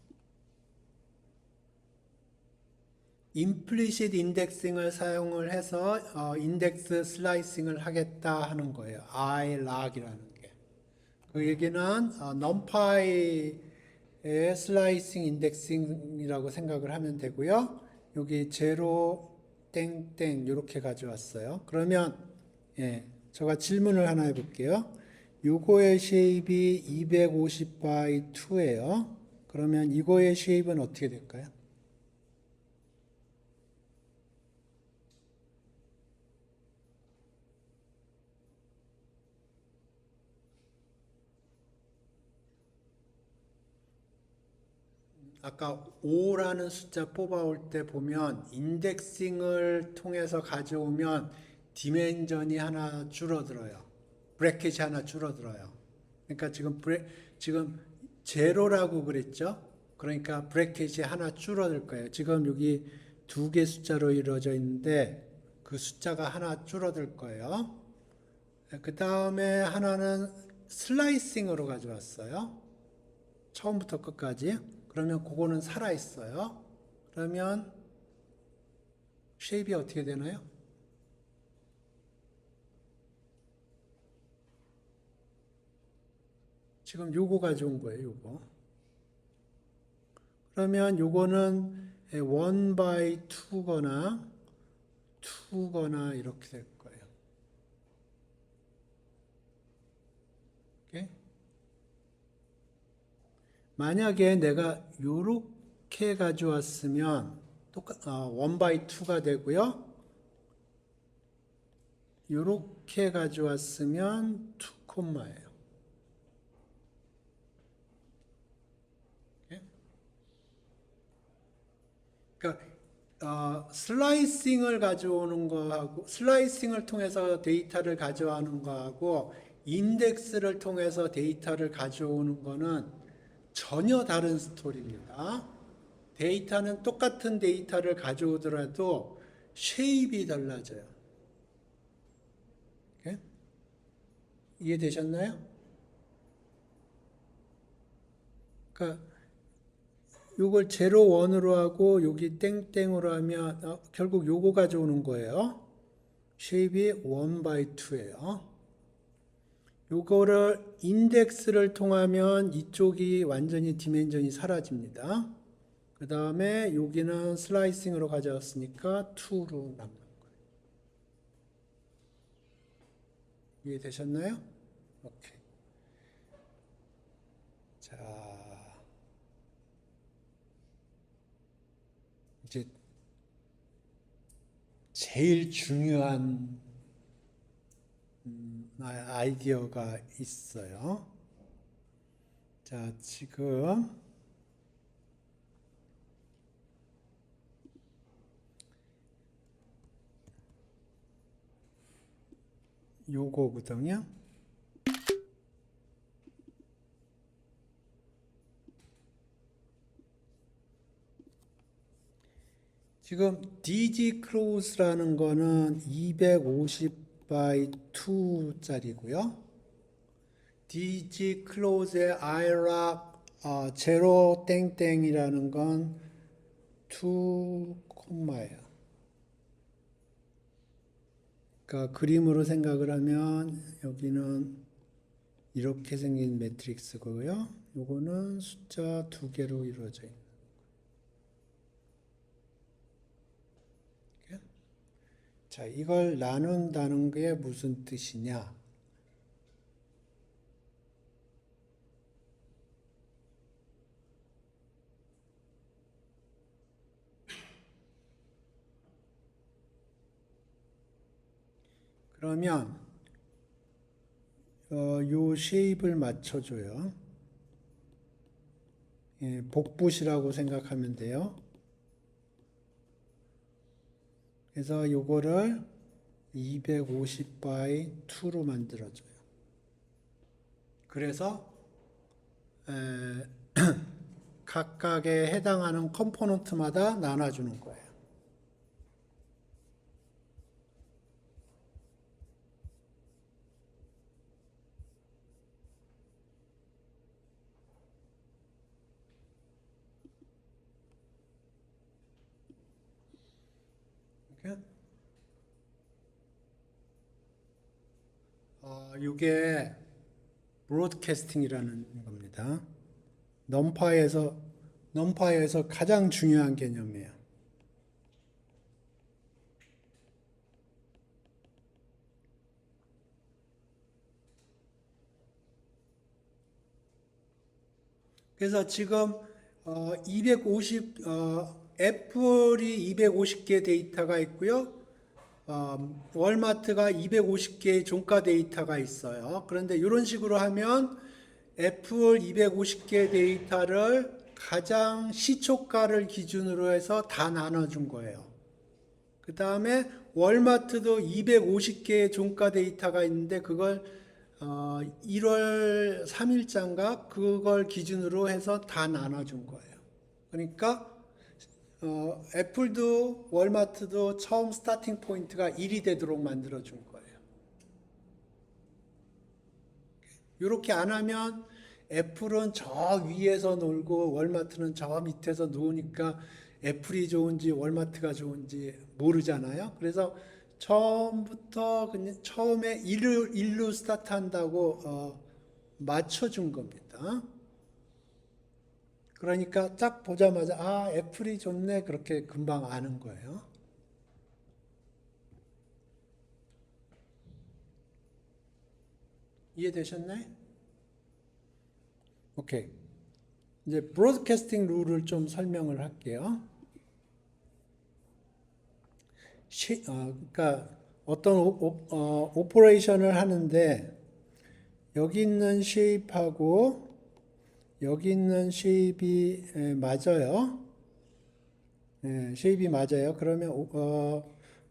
implicit indexing을 사용을 해서 인덱스 슬라이싱을 하겠다 하는 거예요. iRag이라는 게. 그 얘기는 numpy의 슬라이싱 인덱싱이라고 생각을 하면 되고요. 여기 제로 땡땡 이렇게 가져왔어요. 그러면 제가 질문을 하나 해볼게요. 요거의 쉐입이 250 by 2예요. 그러면 이거의 쉐입은 어떻게 될까요? 아까 5라는 숫자 뽑아올 때 보면 인덱싱을 통해서 가져오면 디멘전이 하나 줄어들어요. 브래킷이 하나 줄어들어요. 그러니까 지금 제로라고 그랬죠? 그러니까 브래켓이 하나 줄어들 거예요. 지금 여기 두 개 숫자로 이루어져 있는데 그 숫자가 하나 줄어들 거예요. 그 다음에 하나는 슬라이싱으로 가져왔어요. 처음부터 끝까지. 그러면 그거는 살아있어요. 그러면 쉐입이 어떻게 되나요? 지금 요거 가져온 거예요, 요거. 그러면 요거는 1 by 2거나 2거나 이렇게 될 거예요. 오케이? 만약에 내가 요렇게 가져왔으면 1 by 2가 되고요. 요렇게 가져왔으면 2 콤마예요. 그러니까 슬라이싱을 가져오는 거하고 슬라이싱을 통해서 데이터를 가져가는 거하고 인덱스를 통해서 데이터를 가져오는 거는 전혀 다른 스토리입니다. 데이터는 똑같은 데이터를 가져오더라도 쉐입이 달라져요. 오케이? 이해되셨나요? 그러니까 요걸 0, 1으로 하고 여기 땡땡으로 하면 결국 요거 가져오는 거예요. 쉐입이 1 by 2예요. 요거를 인덱스를 통하면 이쪽이 완전히 디멘전이 사라집니다. 그 다음에 여기는 슬라이싱으로 가져왔으니까 2로 남는 거예요. 이해되셨나요? 오케이. 자, 이제 제일 중요한 아이디어가 있어요. 자, 지금 요거거든요. 지금 DG close라는 거는 250 by 2짜리고요. DG close의 IROC 0 땡땡이라는 건 2 콤마예요. 그러니까 그림으로 생각을 하면 여기는 이렇게 생긴 매트릭스고요. 요거는 숫자 2개로 이루어져 있는. 자, 이걸 나눈다는 게 무슨 뜻이냐? 그러면 요 쉐입을 맞춰줘요. 예, 복붙이라고 생각하면 돼요. 그래서 요거를 250 by 2로 만들어줘요. 그래서 각각에 해당하는 컴포넌트마다 나눠주는 거예요. 이게 브로드캐스팅이라는 겁니다. 넘파이에서 가장 중요한 개념이에요. 그래서 지금 250 애플이 250개 데이터가 있고요. 월마트가 250개의 종가 데이터가 있어요. 그런데 이런 식으로 하면 애플 250개 데이터를 가장 시초가를 기준으로 해서 다 나눠준 거예요. 그 다음에 월마트도 250개의 종가 데이터가 있는데 그걸 1월 3일자인가 그걸 기준으로 해서 다 나눠준 거예요. 그러니까 애플도 월마트도 처음 스타팅 포인트가 1이 되도록 만들어 준 거예요. 이렇게 안 하면 애플은 저 위에서 놀고 월마트는 저 밑에서 노니까 애플이 좋은지 월마트가 좋은지 모르잖아요. 그래서 처음부터 그냥 처음에 1로 스타트한다고 맞춰준 겁니다. 그러니까 딱 보자마자 아 애플이 좋네 그렇게 금방 아는 거예요. 이해되셨나요? 오케이. 이제 브로드캐스팅 룰을 좀 설명을 할게요. 그러니까 어떤 오퍼레이션을 하는데 여기 있는 쉐입하고 여기 있는 쉐입이 맞아요. 쉐입이 맞아요. 그러면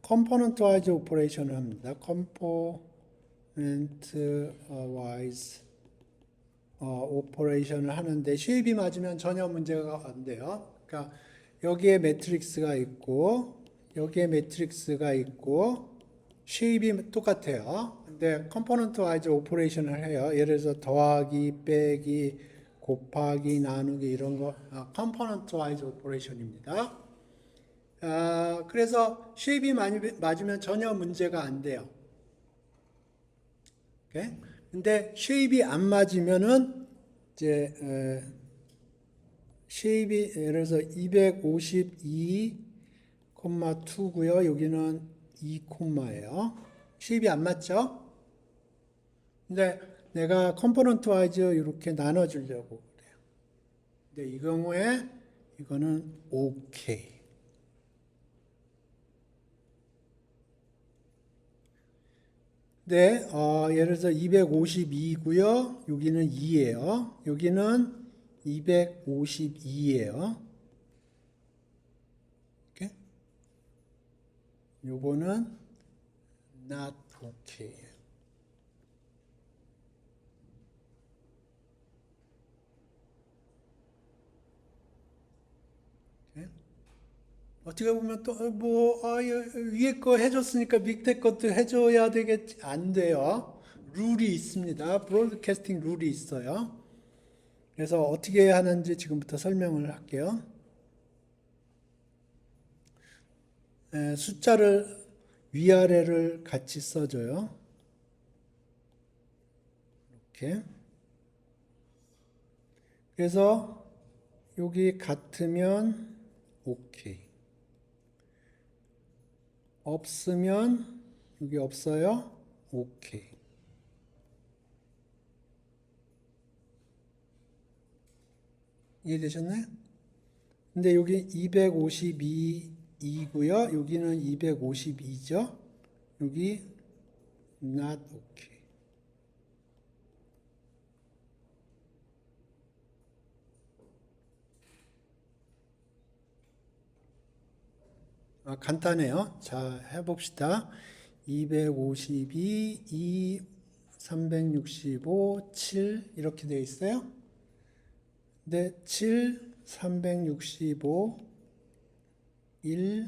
컴포넌트 와이즈 오퍼레이션을 합니다. 컴포넌트 와이즈 오퍼레이션을 하는데 쉐입이 맞으면 전혀 문제가 안 돼요. 그러니까 여기에 매트릭스가 있고 여기에 매트릭스가 있고 쉐입이 똑같아요. 근데 컴포넌트 와이즈 오퍼레이션을 해요. 예를 들어서 더하기, 빼기, 곱하기, 나누기 이런 거 컴포넌트 와이즈 오퍼레이션입니다. 그래서 쉐입이 맞으면 전혀 문제가 안 돼요. 오케이? 근데 쉐입이 안 맞으면은 이제 쉐입이 예를 들어서 252,2고요. 여기는 2, 쉐입이 안 맞죠? 근데 내가 컴포넌트 와이즈 이렇게 나눠 주려고 그래요. 근데 이 경우에 이거는 오케이. 네, 예를 들어서 252고요. 여기는 2예요. 여기는 252예요. 이렇게. 요거는 not okay. 어떻게 보면 또 위에 거 해줬으니까 밑에 것도 해줘야 되겠지. 안 돼요. 룰이 있습니다. 브로드캐스팅 룰이 있어요. 그래서 어떻게 하는지 지금부터 설명을 할게요. 숫자를 위아래를 같이 써줘요. 이렇게. 그래서 여기 같으면 오케이. 없으면 여기 없어요. 오케이. 이해되셨나요? 근데 여기 252이고요. 여기는 252죠. 여기 not okay. 간단해요. 자, 해봅시다. 252, 2, 365, 7 이렇게 되어 있어요. 근데 7, 365, 1,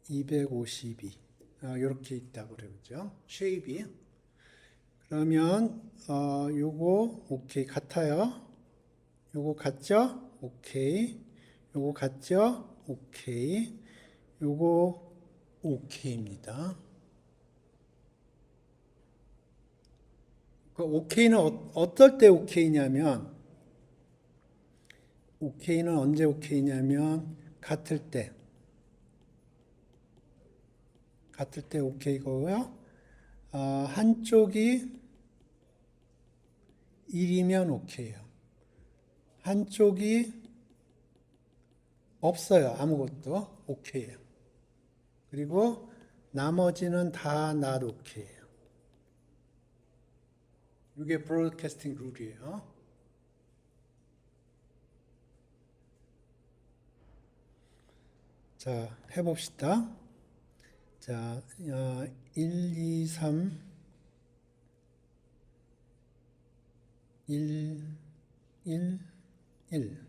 252 이렇게 있다고 그러죠. 쉐입이. 그러면 요거 오케이 같아요. 요거 같죠? 오케이. 요거 같죠? 오케이. 요거 오케이입니다. 그 오케이는 어떨 때 오케이냐면 오케이는 언제 오케이냐면 같을 때 오케이고요. 한쪽이 1이면 오케이요. 한쪽이 없어요. 아무것도 오케이예요. 그리고 나머지는 다 not 오케이예요. 이게 브로드캐스팅 룰이에요. 자, 해봅시다. 자, 1, 2, 3, 1, 1, 1.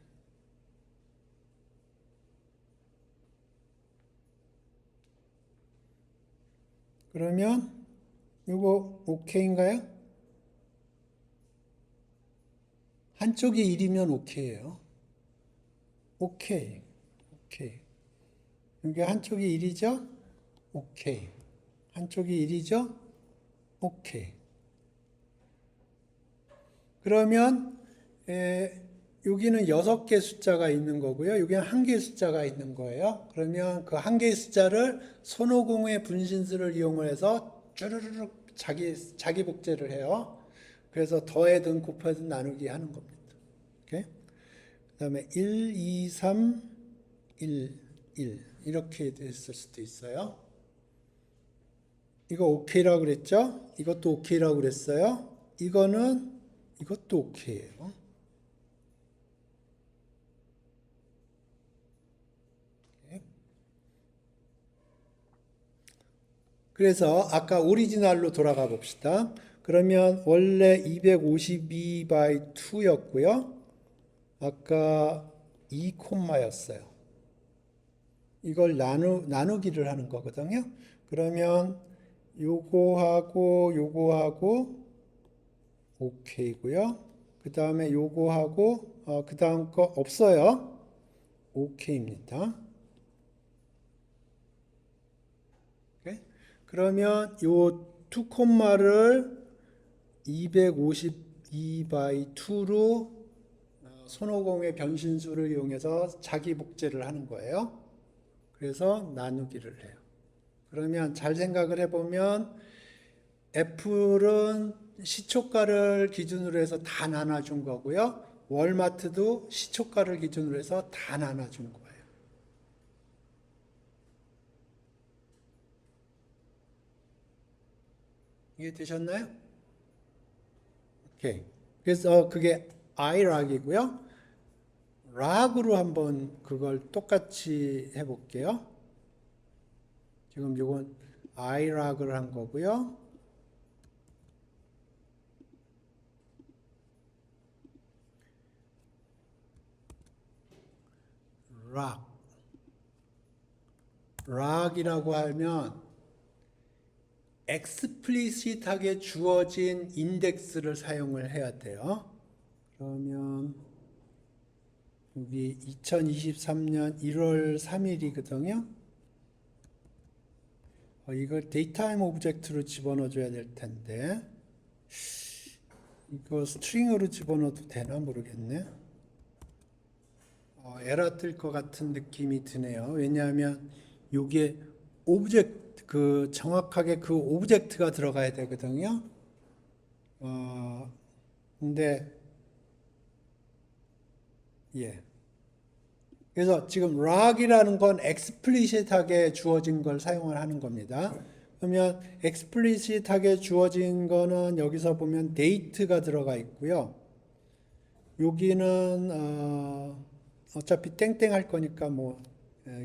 그러면 이거 오케이인가요? 한쪽이 1이면 오케이예요. 오케이. 오케이. 이게 한쪽이 1이죠? 오케이. 한쪽이 1이죠? 오케이. 그러면 여기는 6개 숫자가 있는 거고요. 여기는 1개의 숫자가 있는 거예요. 그러면 그 1개의 숫자를 손오공의 분신술을 이용해서 쭈르르륵 자기 복제를 해요. 그래서 더해든 곱하든 나누기 하는 겁니다. 오케이? 그다음에 1, 2, 3, 1, 1 이렇게 됐을 수도 있어요. 이거 오케이라고 그랬죠? 이것도 오케이라고 그랬어요. 이것도 오케이예요. 그래서 아까 오리지널로 돌아가 봅시다. 그러면 원래 252 by 2였고요. 아까 2콤마였어요. 이걸 나누기를 하는 거거든요. 그러면 요거하고 오케이고요. 그 다음에 요거하고 그 다음 거 없어요. 오케이입니다. 오케이? 그러면 요 2콤마를 252 by 2로 손오공의 변신수를 이용해서 자기 복제를 하는 거예요. 그래서 나누기를 해요. 그러면 잘 생각을 해보면 애플은 시초가를 기준으로 해서 다 나눠준 거고요. 월마트도 시초가를 기준으로 해서 다 나눠준 거예요. 이해되셨나요? 오케이. 그래서 그게 i락이고요. 락으로 한번 그걸 똑같이 해볼게요. 지금 이건 i락을 한 거고요. 락이라고 하면 explicit하게 주어진 인덱스를 사용을 해야 돼요. 그러면 여기 2023년 1월 3일이거든요. 이걸 데이터타임 오브젝트로 집어넣어줘야 될 텐데 이거 스트링으로 집어넣어도 되나 모르겠네. 에러 뜰 것 같은 느낌이 드네요. 왜냐하면 이게 오브젝트 정확하게 그 오브젝트가 들어가야 되거든요. 근데 예. 그래서 지금 락이라는 건 explicit하게 주어진 걸 사용을 하는 겁니다. 그러면 explicit하게 주어진 거는 여기서 보면 date가 들어가 있고요. 여기는 어차피 땡땡 할 거니까 뭐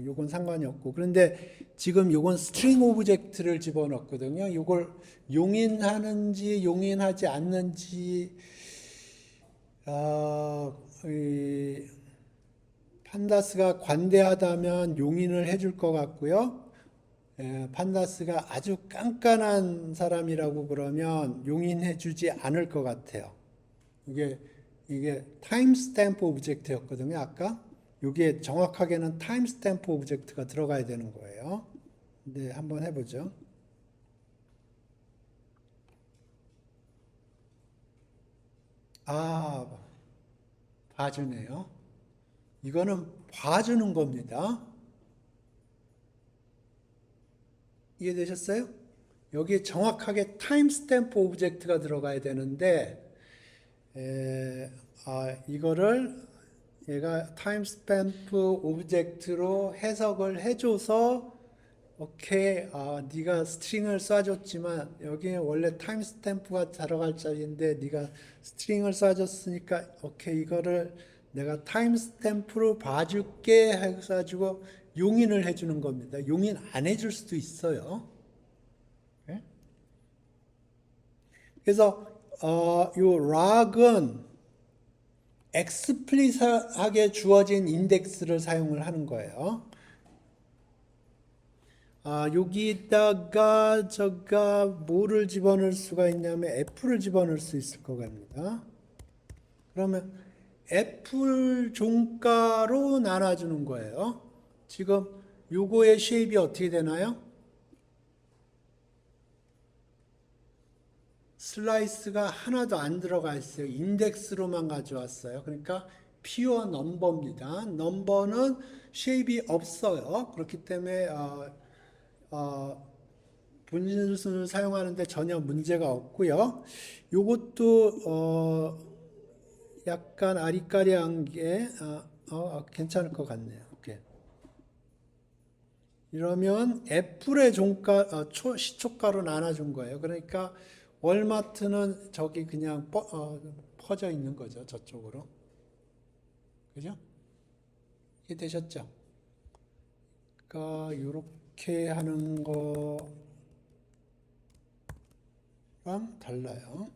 요건 상관이 없고, 그런데 지금 요건 스트링 오브젝트를 집어넣거든요. 요걸 용인하는지 용인하지 않는지 판다스가 관대하다면 용인을 해줄 것 같고요. 판다스가 아주 깐깐한 사람이라고 그러면 용인해주지 않을 것 같아요. 이게 타임스탬프 오브젝트였거든요. 아까 이게 정확하게는 타임스탬프 오브젝트가 들어가야 되는 거예요. 네, 한번 해보죠. 봐주네요. 이거는 봐주는 겁니다. 이해되셨어요? 여기에 정확하게 타임스탬프 오브젝트가 들어가야 되는데 이거를 얘가 타임스탬프 오브젝트로 해석을 해줘서 오케이, 네가 스트링을 쏴줬지만 여기에 원래 타임스탬프가 들어갈 자리인데 네가 스트링을 쏴줬으니까 오케이, 이거를 내가 타임스탬프로 봐줄게 해가지고 용인을 해주는 겁니다. 용인 안 해줄 수도 있어요. 그래서 요 락은 explicit하게 주어진 인덱스를 사용을 하는 거예요. 여기다가 제가 뭐를 집어넣을 수가 있냐면 애플을 집어넣을 수 있을 것 같습니다. 그러면 애플 종가로 나눠주는 거예요. 지금 요거의 쉐입이 어떻게 되나요? 슬라이스가 하나도 안 들어가 있어요. 인덱스로만 가져왔어요. 그러니까 피어 넘버입니다. 넘버는 쉐입이 없어요. 그렇기 때문에 분진순을 사용하는데 전혀 문제가 없고요. 요것도 약간 아리까리한 게 괜찮을 것 같네요. 오케이. 이러면 애플의 종가 시초가로 나눠준 거예요. 그러니까 월마트는 저기 그냥 퍼져 있는 거죠. 저쪽으로. 그죠? 이해 되셨죠? 그러니까 이렇게 하는 거랑 달라요.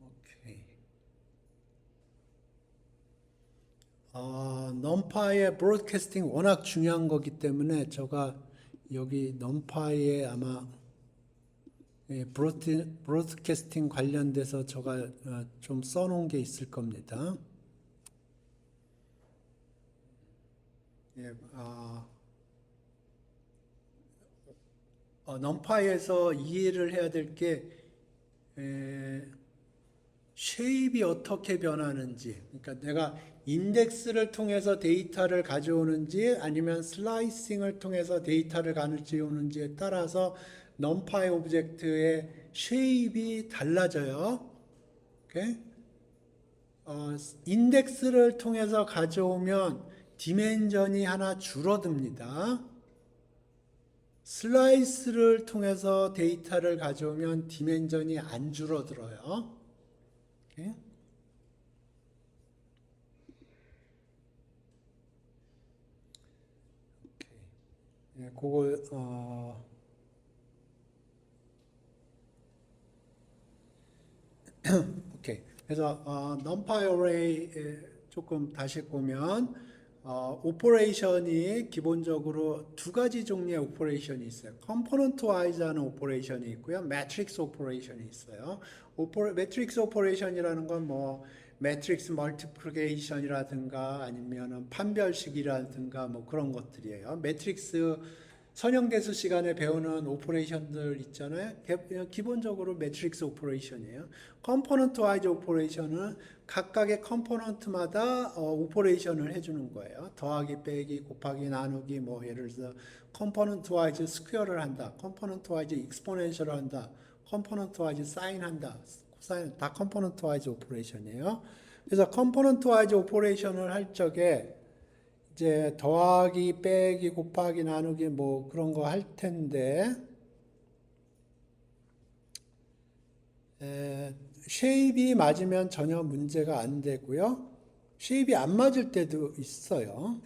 오케이. 넘파의 브로드캐스팅 워낙 중요한 거기 때문에 제가 여기 넘파에 아마 브로드캐스팅 관련돼서 제가 좀 써놓은 게 있을 겁니다. 예, 넘파에서 이해를 해야 될 게 쉐입이 어떻게 변하는지, 그러니까 내가 인덱스를 통해서 데이터를 가져오는지 아니면 슬라이싱을 통해서 데이터를 가져오는지에 따라서 넘파이 오브젝트의 쉐입이 달라져요. 오케이? 인덱스를 통해서 가져오면 디멘전이 하나 줄어듭니다. 슬라이스를 통해서 데이터를 가져오면 디멘전이 안 줄어들어요. 오케이? 예, 그걸 오케이. 그래서 numpy array 조금 다시 보면 오퍼레이션이 기본적으로 두 가지 종류의 오퍼레이션이 있어요. 컴포넌트 와이즈 하는 오퍼레이션이 있고요. 매트릭스 오퍼레이션이 있어요. 매트릭스 오퍼레이션이라는 건 뭐 매트릭스 멀티플리케이션이라든가 아니면은 판별식이라든가 뭐 그런 것들이에요. 매트릭스 선형대수 시간에 배우는 오퍼레이션들 있잖아요. 기본적으로 매트릭스 오퍼레이션이에요. 컴포넌트 와이즈 오퍼레이션은 각각의 컴포넌트마다 오퍼레이션을 해주는 거예요. 더하기, 빼기, 곱하기, 나누기, 뭐 예를 들어서 컴포넌트 와이즈 스퀘어를 한다. 컴포넌트 와이즈 익스포넨셜을 한다. 컴포넌트 와이즈 사인 한다. 코사인 다 컴포넌트 와이즈 오퍼레이션이에요. 그래서 컴포넌트 와이즈 오퍼레이션을 할 적에 이제 더하기, 빼기, 곱하기, 나누기 뭐 그런 거 할 텐데 쉐입이 맞으면 전혀 문제가 안 되고요. 쉐입이 안 맞을 때도 있어요.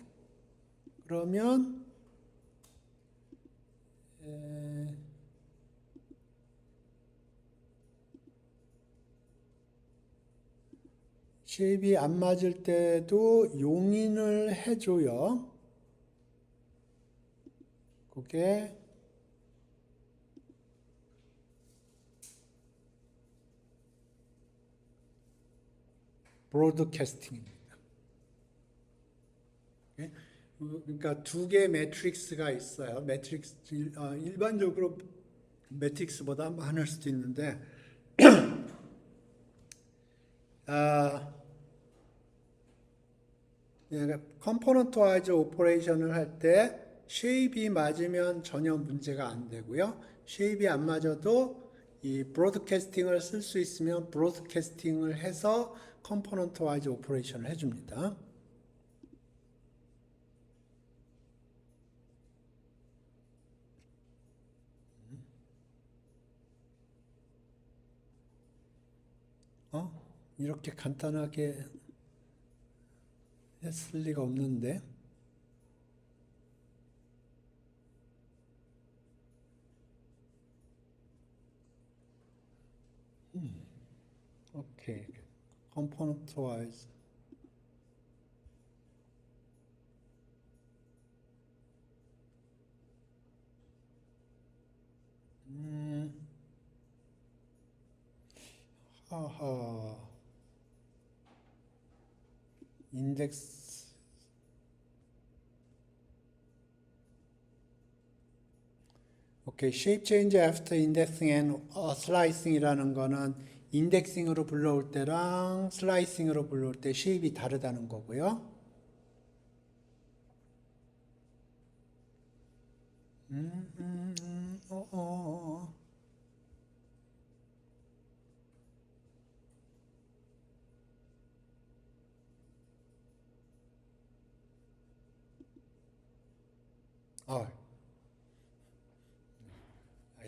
그러면 쉐입이 안 맞을 때도 용인을 해줘요. 그게 브로드캐스팅입니다. 그러니까 두 개의 매트릭스가 있어요. 매트릭스 일반적으로 매트릭스보다 많을 수도 있는데 컴포넌트 와이즈 오퍼레이션을 할 때 쉐입이 맞으면 전혀 문제가 안 되고요. 쉐입이 안 맞아도 이 브로드캐스팅을 쓸 수 있으면 브로드캐스팅을 해서 컴포넌트 와이즈 오퍼레이션을 해줍니다. 이렇게 간단하게 했을 리가 없는데. 오케이. 컴포넌트 와이즈. 하하. 인덱스. 오케이. shape change after indexing and slicing이라는 거는 인덱싱으로 불러올 때랑 슬라이싱으로 불러올 때 쉐입이 다르다는 거고요. 어, 어, 어. 어,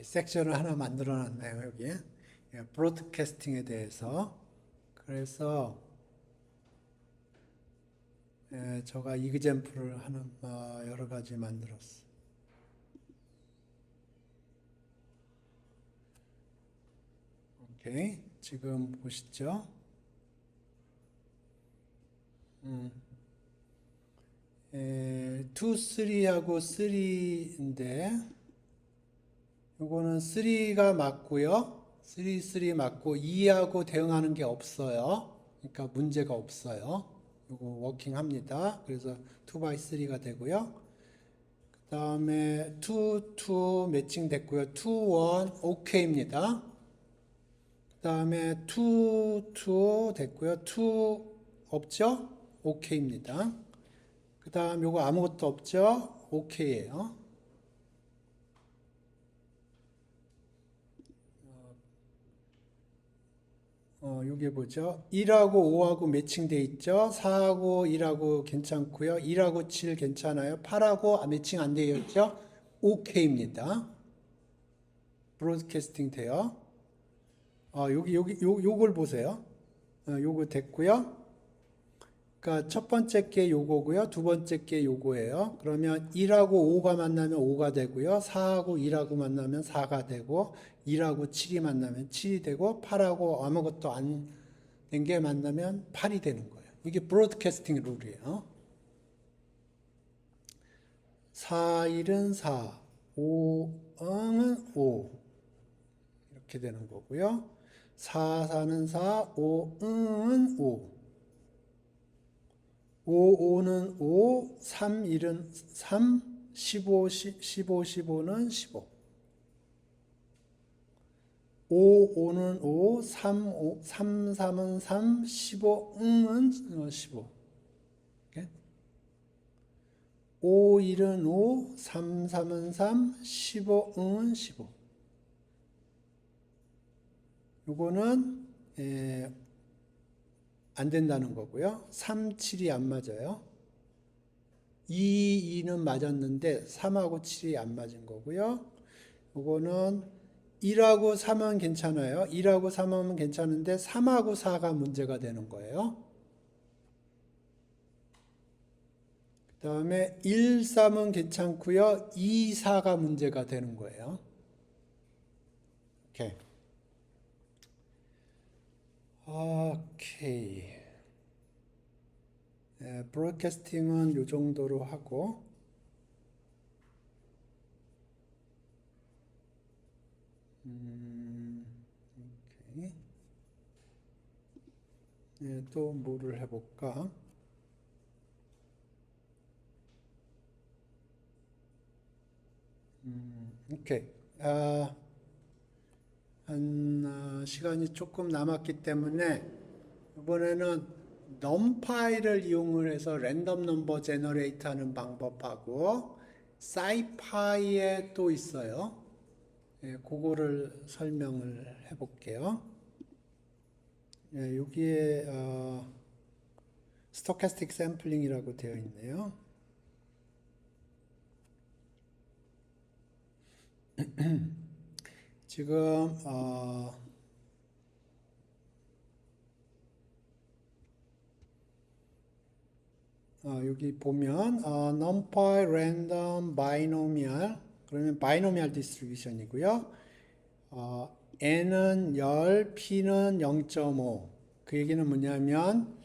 섹션을 하나 만들어 놨네요, 여기. 예, 브로드캐스팅에 대해서. 그래서 예, 제가 이그젬플을 하는 여러 가지 만들었어. 오케이, 지금 보시죠. 2, 3하고 3인데 요거는 3가 맞고요. 3 맞고 2하고 대응하는 게 없어요. 그러니까 문제가 없어요. 요거 워킹 합니다. 그래서 2x3가 되고요. 그 다음에 2 매칭 됐고요. 2, 1 오케이입니다. 그 다음에 2 됐고요. 2 없죠? 오케이입니다. 그 다음 요거 아무것도 없죠? 오케이예요. 여기 보죠. 1하고 5하고 매칭돼 있죠. 4하고 1하고 괜찮고요. 1하고 7 괜찮아요. 8하고 매칭 안 되어 있죠. 오케이입니다. 브로드캐스팅 돼요. 요걸 보세요. 요거 됐고요. 그러니까 첫 번째 게 요거고요. 두 번째 게 요거예요. 그러면 1하고 5가 만나면 5가 되고요. 4하고 1하고 만나면 4가 되고 1하고 7이 만나면 7이 되고 8하고 아무것도 안 된 게 만나면 8이 되는 거예요. 이게 브로드캐스팅 룰이에요. 4, 1은 4, 5은 5 이렇게 되는 거고요. 4, 4는 4, 5은 5 5, 5는 5, 3, 1은 3, 15, 15는 15. 5, 5는 5, 3, 3은 3, 15은 15. 5, 1은 5, 3, 3은 3, 15은 15. 요거는 안 된다는 거고요. 3, 7이 안 맞아요. 2, 2는 맞았는데 3하고 7이 안 맞은 거고요. 요거는 1하고 3은 괜찮아요. 1하고 3은 괜찮은데 3하고 4가 문제가 되는 거예요. 그 다음에 1, 3은 괜찮고요. 2, 4가 문제가 되는 거예요. 오케이. 오케이. 브로드캐스팅은 이 정도로 하고 오케이. 또 뭐를 해볼까? 오케이. 시간이 조금 남았기 때문에 이번에는 numpy를 이용을 해서 랜덤 넘버 제너레이트 하는 방법하고 scipy에 또 있어요. 그거를 설명을 해볼게요. 여기에 스토캐스틱 샘플링이라고 되어 있네요. 지금 여기 보면 numpy random binomial 그러면 binomial distribution이고요. n은 10, p는 0.5. 그 얘기는 뭐냐면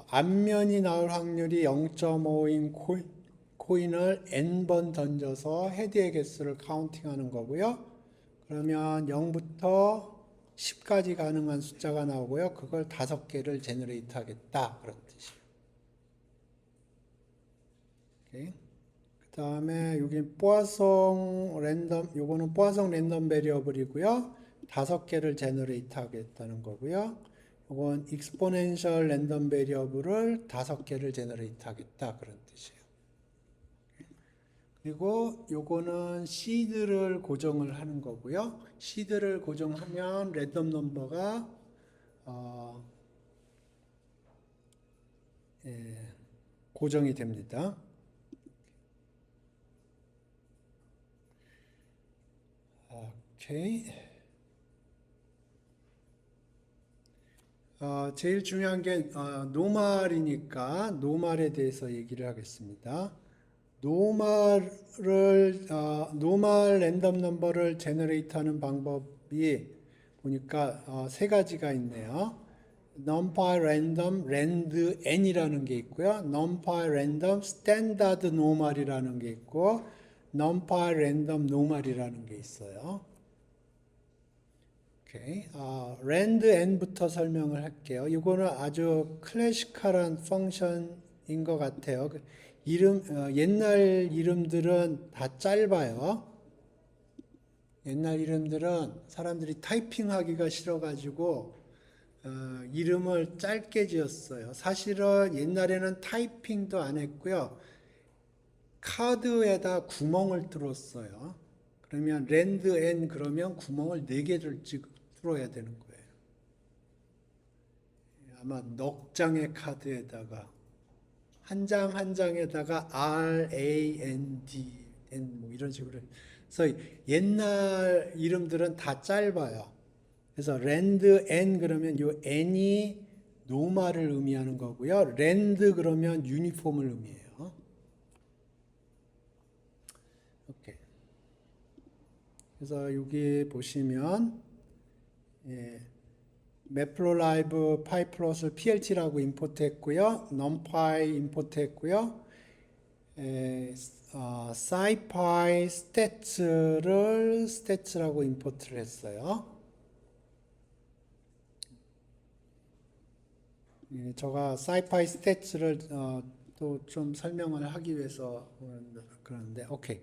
앞면이 나올 확률이 0.5인 코인을 n번 던져서 헤드의 개수를 카운팅하는 거고요. 그러면 0부터 10까지 가능한 숫자가 나오고요. 그걸 5개를 제너레이트 하겠다. 그런 뜻이에요. 오케이. 그 다음에 여기 포화송 랜덤, 요거는 포화송 랜덤 베리어블이고요. 5개를 제너레이트 하겠다는 거고요. 요건 익스포넨셜 랜덤 베리어블을 5개를 제너레이트 하겠다. 그런 뜻이에요. 그리고 요거는 시드를 고정을 하는 거고요. 시드를 고정하면 랜덤 넘버가 고정이 됩니다. 오케이. 제일 중요한 게 노말이니까 노말에 대해서 얘기를 하겠습니다. 노말 랜덤 넘버를 제너레이트하는 방법이 보니까 세 가지가 있네요. numpy random rand n이라는 게 있고요. numpy random standard normal이라는 게 있고 numpy random normal이라는 게 있어요. 오케이. rand n부터 설명을 할게요. 이거는 아주 클래시컬한 펑션인 것 같아요. 옛날 이름들은 다 짧아요. 옛날 이름들은 사람들이 타이핑하기가 싫어가지고 이름을 짧게 지었어요. 사실은 옛날에는 타이핑도 안 했고요. 카드에다 구멍을 뚫었어요. 그러면 랜드 N 그러면 구멍을 4개를 뚫어야 되는 거예요. 아마 넉 장의 카드에다가 한 장 한 장에다가 R, A, N, D, N 뭐 이런 식으로. 그래서 옛날 이름들은 다 짧아요. 그래서 랜드 N 그러면 요 N이 노말을 의미하는 거고요. 랜드 그러면 유니폼을 의미해요. 오케이. 그래서 여기 보시면 매플로라이브 파이플롯을 PLT라고 임포트했고요. numpy 임포트했고요. scipy stats를 stats라고 임포트를 했어요. 제가 scipy stats를 또 좀 설명을 하기 위해서 그러는데 오케이.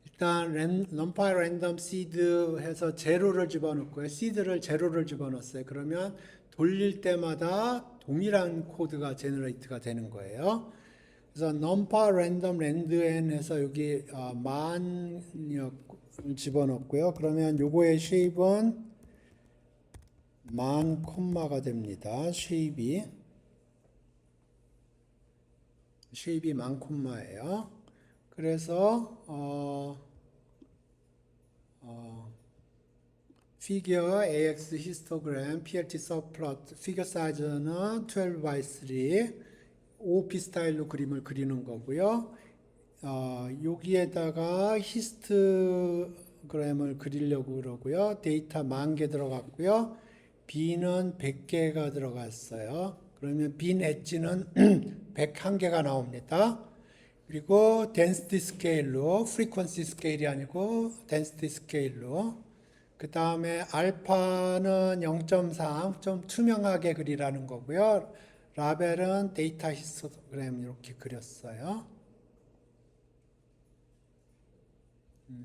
일단 numpy random seed 해서 제로를 집어넣고요. seed를 제로를 집어넣었어요. 그러면 돌릴 때마다 동일한 코드가 제너레이트가 되는 거예요. 그래서 numpy random rand 해서 여기 만 집어넣고요. 그러면 요거의 쉐입은 만 콤마가 됩니다. 쉐입이 만 콤마예요. 그래서 피겨 AX 히스토그램 PLT 서플롯 피겨 사이즈는 12 by 3 OOP 스타일로 그림을 그리는 거고요. 여기에다가 히스토그램을 그리려고 그러고요. 데이터 10,000개 들어갔고요. B는 100개가 들어갔어요. 그러면 빈 엣지는 101개가 나옵니다. 그리고 density 스케일로, frequency 스케일이 아니고 density 스케일로, 그 다음에 알파는 0.3, 좀 투명하게 그리라는 거고요. 라벨은 데이터 히스토그램 이렇게 그렸어요.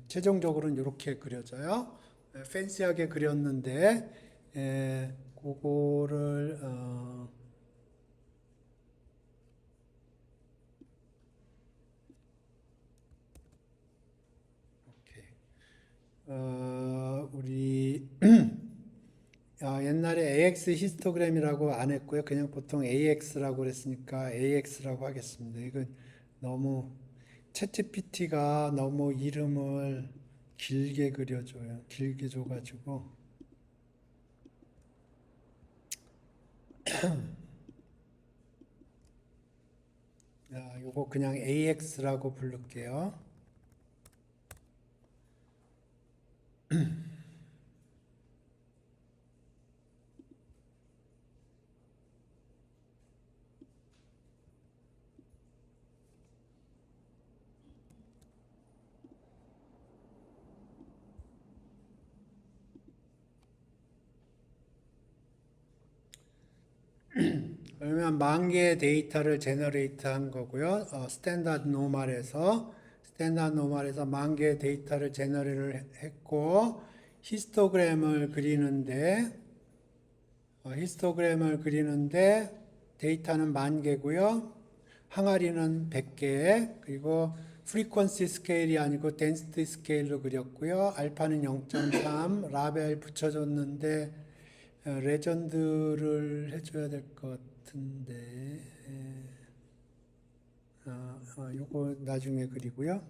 최종적으로는 이렇게 그려져요. 팬시하게 그렸는데, 그거를, 우리 옛날에 AX 히스토그램이라고 안 했고요. 그냥 보통 AX라고 그랬으니까 AX라고 하겠습니다. 이건 너무 챗GPT가 너무 이름을 길게 그려줘요. 길게 줘가지고 요거 그냥 AX라고 부를게요. 그러면 10,000개의 데이터를 제너레이트 한 거고요. 스탠다드 노멀에서 10,000개의 데이터를 제너레이트를 했고 히스토그램을 그리는데 데이터는 10,000개고요. 항아리는 100개, 그리고 프리퀀시 스케일이 아니고 덴시티 스케일로 그렸고요. 알파는 0.3, 라벨 붙여줬는데 레전드를 해줘야 될 것 같은데 요거 나중에 그리고요.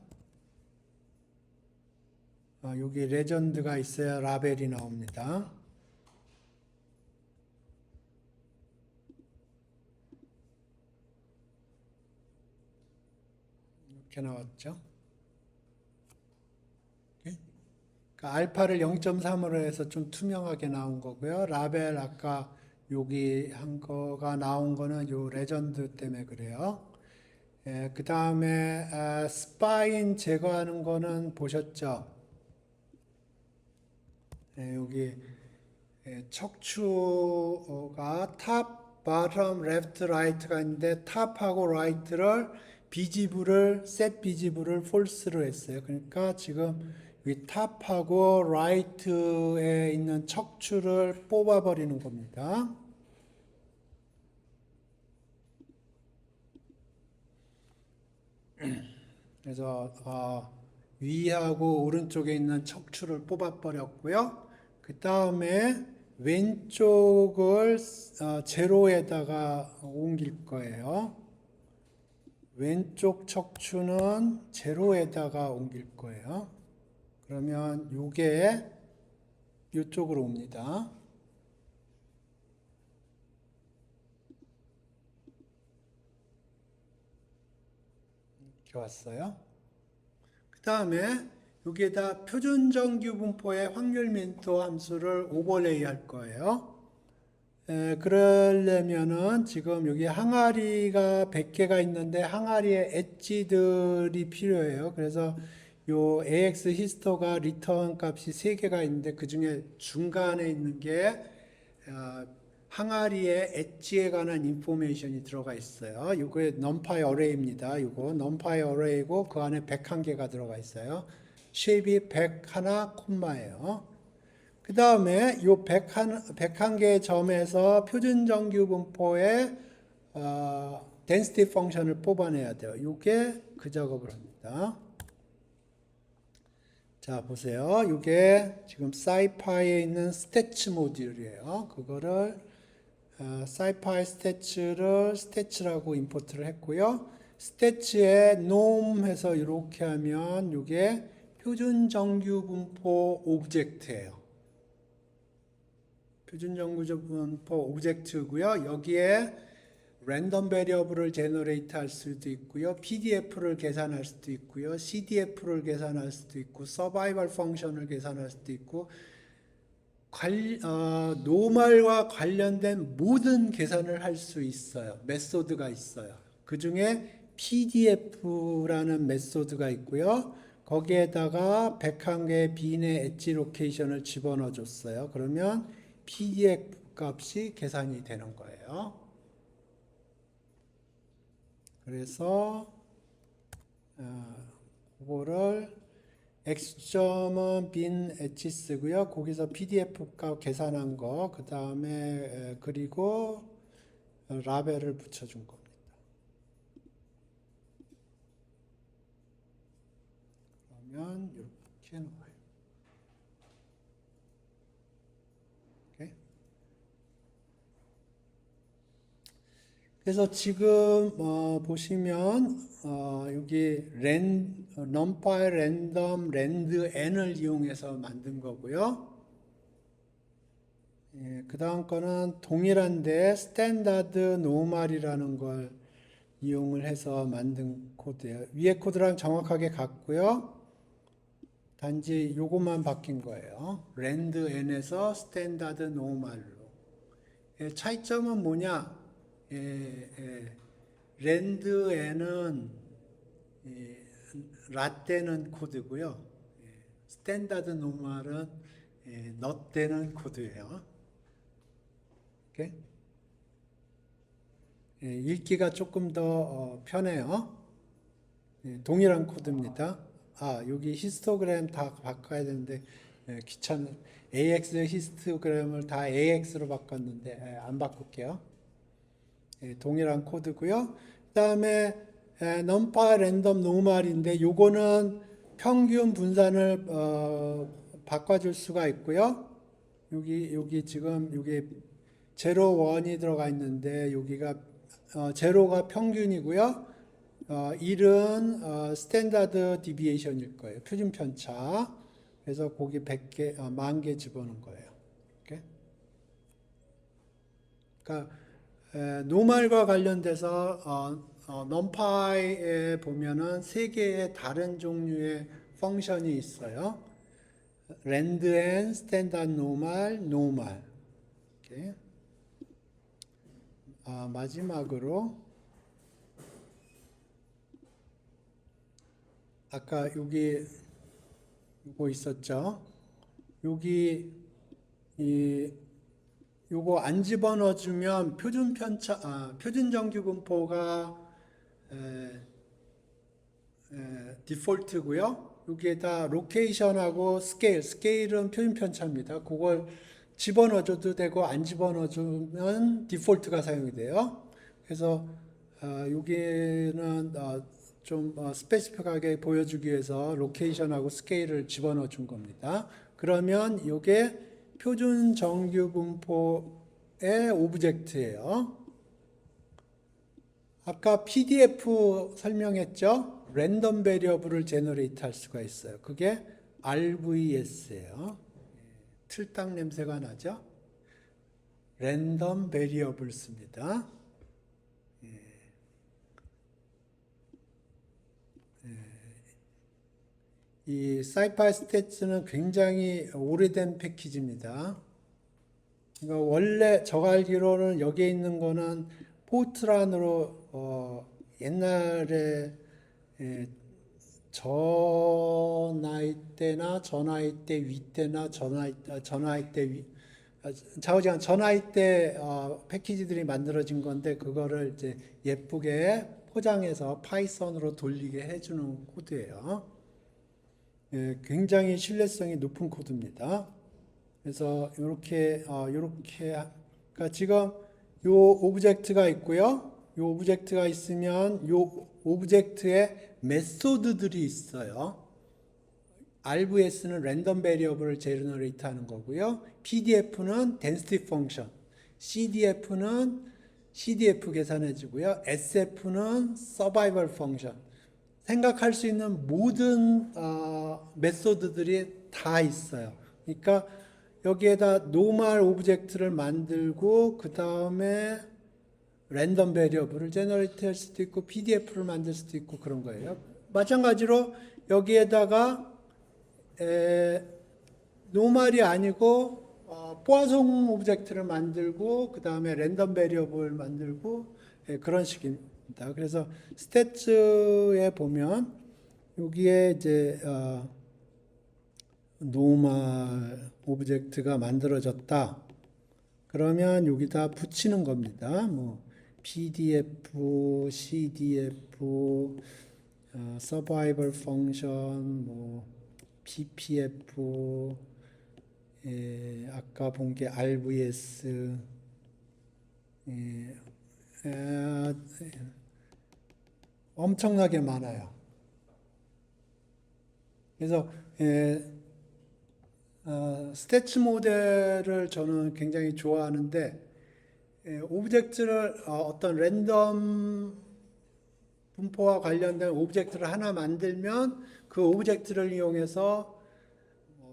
여기 레전드가 있어야 라벨이 나옵니다. 이렇게 나왔죠. 그러니까 알파를 0.3으로 해서 좀 투명하게 나온 거고요. 라벨 아까 여기 한 거가 나온 거는 요 레전드 때문에 그래요. 그 다음에 스파인 제거하는 거는 보셨죠? 여기 척추가 탑, 바텀, 레프트, 라이트가 있는데 탑하고 라이트를 셋 비지블을 폴스로 했어요. 그러니까 지금 이 탑하고 라이트에 있는 척추를 뽑아버리는 겁니다. 그래서 위하고 오른쪽에 있는 척추를 뽑아버렸고요. 그 다음에 왼쪽을 제로에다가 옮길 거예요. 왼쪽 척추는 제로에다가 옮길 거예요. 그러면 요게 이쪽으로 옵니다. 이렇게 왔어요. 그 다음에 여기에다 표준정규 분포의 확률 민도 함수를 오버레이 할 거예요. 그러려면은 지금 여기 항아리가 100개가 있는데 항아리에 엣지들이 필요해요. 그래서 요 AX 히스토가 리턴 값이 3개가 있는데 그 중에 중간에 있는 게 항아리의 엣지에 관한 인포메이션이 들어가 있어요. 이게 numpy array입니다. 이거 numpy array고 그 안에 101개가 들어가 있어요. 쉐입이 101 콤마예요. 그 다음에 요 101개의 점에서 표준정규 분포의 density 펑션을 뽑아내야 돼요. 이게 그 작업을 합니다. 자, 보세요. 이게 지금 사이파이에 있는 스태치 모듈이에요. 그거를 사이파이 스태치라고 임포트를 했고요. 스태치에 놈 해서 이렇게 하면 이게 표준정규 분포 오브젝트예요. 표준정규 분포 오브젝트고요. 여기에 랜덤 베리어블을 제너레이트 할 수도 있고요. PDF를 계산할 수도 있고요. CDF를 계산할 수도 있고 서바이벌 펑션을 계산할 수도 있고 노멀과 관련된 모든 계산을 할 수 있어요. 메소드가 있어요. 그 중에 PDF라는 메소드가 있고요. 거기에다가 101개의 빈의 엣지 로케이션을 집어넣어 줬어요. 그러면 PDF 값이 계산이 되는 거예요. 그래서 그거를 x점은 빈 엣지 쓰고요. 거기서 PDF 값 계산한 거, 그 다음에 그리고 라벨을 붙여준 겁니다. 그러면 이렇게 나와요. 오케이? 그래서 지금 보시면 여기 numpy 랜덤 랜드 n을 이용해서 만든 거고요. 그 다음 거는 동일한데 스탠다드 노멀이라는 걸 이용을 해서 만든 코드예요. 위에 코드랑 정확하게 같고요. 단지 요것만 바뀐 거예요. 랜드 n에서 스탠다드 노멀로. 차이점은 뭐냐? 랜드 n은 라떼는 코드고요. 스탠다드 노멀은 넛되는 코드예요. 오케이? 읽기가 조금 더 편해요. 동일한 코드입니다. 여기 히스토그램 다 바꿔야 되는데 귀찮은 AX 히스토그램을 다 AX로 바꿨는데 안 바꿀게요. 동일한 코드고요. 그다음에 넘파 랜덤 노멀인데 요거는 평균 분산을 바꿔줄 수가 있고요. 여기 지금 여기 제로 1이 들어가 있는데 여기가 제로가 평균이고요. 1은 스탠다드 디비에이션일 거예요. 표준 편차. 그래서 거기 100개, 10,000개 집어넣은 거예요. 이렇게. 그러니까 노멀과 관련돼서 넘파이에 보면은 세 개의 다른 종류의 펑션이 있어요. 랜드 앤 스탠다드 노멀. 이렇게. 마지막으로 아까 여기 요거 있었죠. 여기 요거 안 집어넣어주면 표준 편차, 표준 정규 분포가 디폴트고요. 여기에다 로케이션하고 스케일은 표준 편차입니다. 그걸 집어넣어줘도 되고 안 집어넣어주면 디폴트가 사용이 돼요. 그래서 여기는 좀 스페시픽하게 보여주기 위해서 로케이션하고 스케일을 집어넣어 준 겁니다. 그러면 이게 표준 정규 분포의 오브젝트예요. 아까 PDF 설명했죠? 랜덤 베리어블을 제너레이트 할 수가 있어요. 그게 RVS예요. 틀딱 냄새가 나죠? 랜덤 베리어블스입니다. 이 사이파이 스태츠는 굉장히 오래된 패키지입니다. 그러니까 원래 제가 알기로는 여기에 있는 거는 포트란으로 옛날에 저 나이 때나 저 나이 때 위 때나 저 나이 때 위, 좌우지간 저 나이 때 패키지들이 만들어진 건데 그거를 이제 예쁘게 포장해서 파이썬으로 돌리게 해주는 코드예요. 굉장히 신뢰성이 높은 코드입니다. 그래서 이렇게 그러니까 지금 요 오브젝트가 있고요. 요 오브젝트가 있으면 요 오브젝트에 메소드들이 있어요. RVS는 랜덤 베리어블을 제너레이트 하는 거고요. PDF는 density function, CDF는 CDF 계산해 주고요. SF는 survival function. 생각할 수 있는 모든 메소드들이 다 있어요. 그러니까 여기에다 노멀 오브젝트를 만들고 그 다음에 랜덤 베리어블을 제너레이트 할 수도 있고 PDF를 만들 수도 있고 그런 거예요. 마찬가지로 여기에다가 노멀이 아니고 포화송 오브젝트를 만들고 그 다음에 랜덤 베리어블 만들고 그런 식입니다. 그래서 스태츠에 보면 여기에 이제 노멀 오브젝트가 만들어졌다. 그러면 여기다 붙이는 겁니다. 뭐 PDF, CDF, survival function, 뭐 PPF, 아까 본 게 RVS, 엄청나게 많아요. 그래서 스태츠 모델을 저는 굉장히 좋아하는데 오브젝트를 어떤 랜덤 분포와 관련된 오브젝트를 하나 만들면 그 오브젝트를 이용해서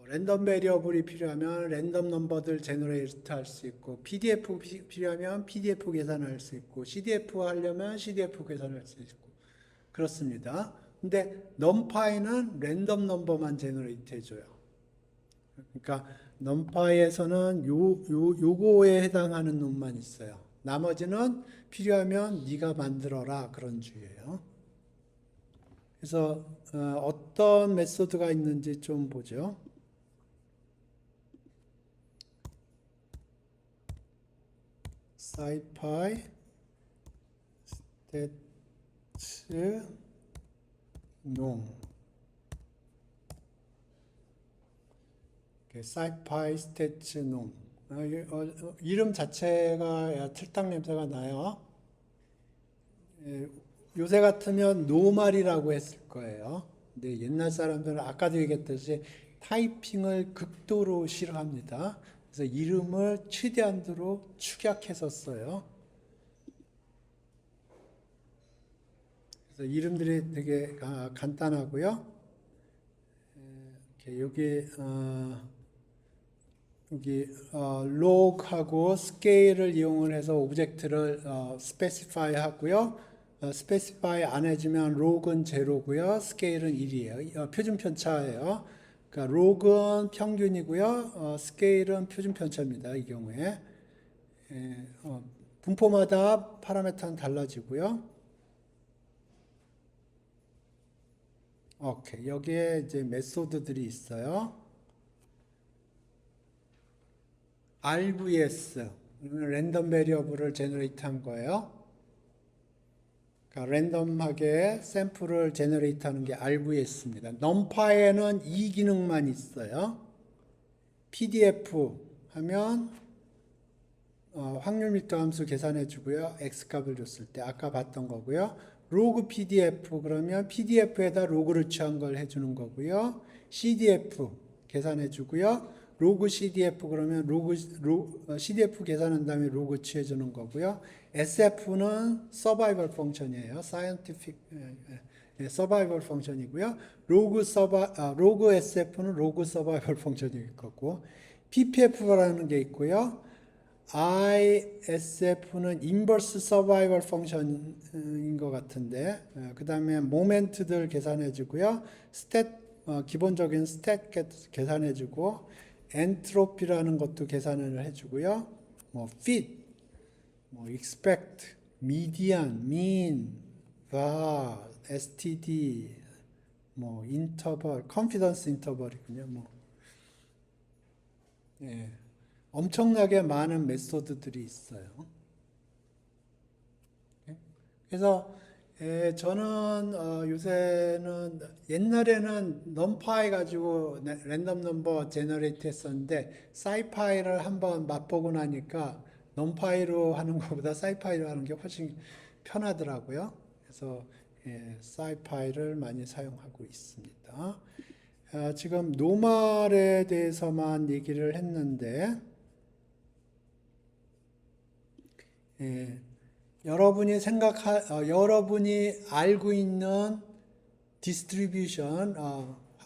랜덤 베리어블이 필요하면 랜덤 넘버들 제너레이트 할 수 있고 PDF 필요하면 PDF 계산할 수 있고 CDF 하려면 CDF 계산할 수 있고 그렇습니다. 근데 넘파이는 랜덤 넘버만 제너레이트 해줘요. 그러니까 넘파이에서는 요거에 해당하는 놈만 있어요. 나머지는 필요하면 네가 만들어라 그런 주의예요. 그래서 어떤 메소드가 있는지 좀 보죠. SciPy 스태츠 놈 사이파이 스태츠 놈 이름 자체가 틀딱 냄새가 나요. 요새 같으면 노말이라고 했을 거예요. 근데 옛날 사람들은 아까도 얘기했듯이 타이핑을 극도로 싫어합니다. 그래서 이름을 최대한으로 축약해서 써요. 그래서 이름들이 되게 간단하고요. 여기 log하고 scale을 이용을 해서 오브젝트를 specify 하고요. specify 안 해주면 log은 제로고요, scale은 1이에요. 표준 편차예요. 그러니까 log은 평균이고요, scale은 표준 편차입니다. 이 경우에 분포마다 파라미터는 달라지고요. 오케이, 여기에 이제 메소드들이 있어요. RVS, 랜덤 베리어블을 제너레이트 한 거예요. 그러니까 랜덤하게 샘플을 제너레이트 하는 게 RVS입니다. numPy에는 이 기능만 있어요. PDF 하면 확률 밀도 함수 계산해 주고요. X값을 줬을 때 아까 봤던 거고요. 로그 PDF 그러면 PDF에다 로그를 취한 걸 해주는 거고요. CDF 계산해 주고요. 로그 CDF 그러면 CDF 계산한 다음에 로그 취해 주는 거고요. SF는 서바이벌 펑션이에요. 사이언티픽 서바이벌 펑션이고요. 로그 SF는 로그 서바이벌 펑션일 거고, PPF라는 게 있고요. ISF는 인버스 서바이벌 펑션인 것 같은데, 그 다음에 모멘트들 계산해 주고요. 기본적인 스탯 계산해 주고, 엔트로피라는 것도 계산을 해주고요. 뭐 fit, 뭐 expect, median, mean, var, std, 뭐 interval, confidence interval이군요. 뭐 엄청나게 많은 메소드들이 있어요. 그래서 저는 요새는 옛날에는 numPy 가지고 랜덤 넘버 제너레이트 했었는데 사이파이를 한번 맛보고 나니까 numPy로 하는 것보다 사이파이로 하는 게 훨씬 편하더라고요. 그래서 사이파이를 많이 사용하고 있습니다. 지금 노말에 대해서만 얘기를 했는데 여러분이 알고 있는 디스트리뷰션,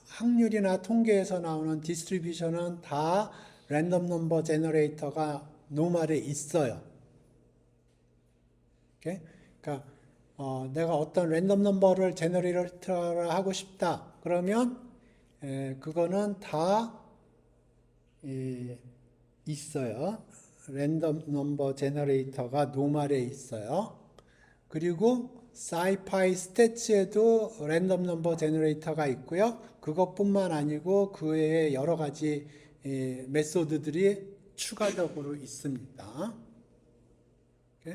확률이나 통계에서 나오는 디스트리뷰션은 다 랜덤 넘버 제너레이터가 노말에 있어요. 오케이? 그러니까 내가 어떤 랜덤 넘버를 제너레이터를 하고 싶다. 그러면 그거는 다 있어요. 랜덤 넘버 제너레이터가 노말에 있어요. 그리고 사이파이 스태츠에도 랜덤 넘버 제너레이터가 있고요. 그것뿐만 아니고 그 외에 여러 가지 메소드들이 추가적으로 있습니다. 오케이?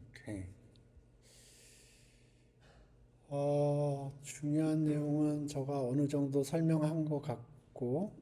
오케이. 중요한 내용은 제가 어느 정도 설명한 것 같고,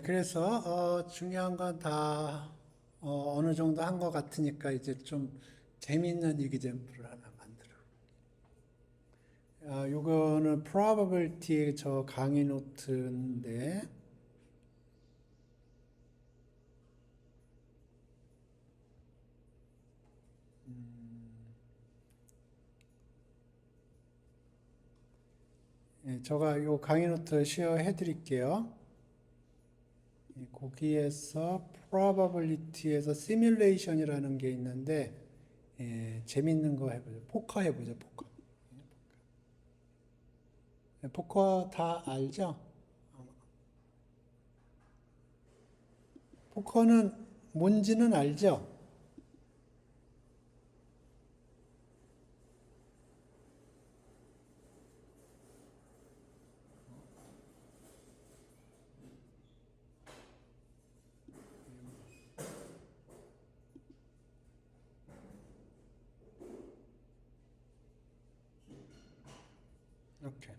그래서 중요한 건 다 어느 정도 한 것 같으니까 이제 좀 재미있는 이기잼플을 하나 만들어. 요거는 probability 저 강의 노트인데 제가 요 강의 노트 쉐어해 드릴게요. 거기에서 probability에서 simulation이라는 게 있는데 재밌는 거 해보죠. 포커 해보죠. 포커. 포커 다 알죠? 포커는 뭔지는 알죠? 이렇게.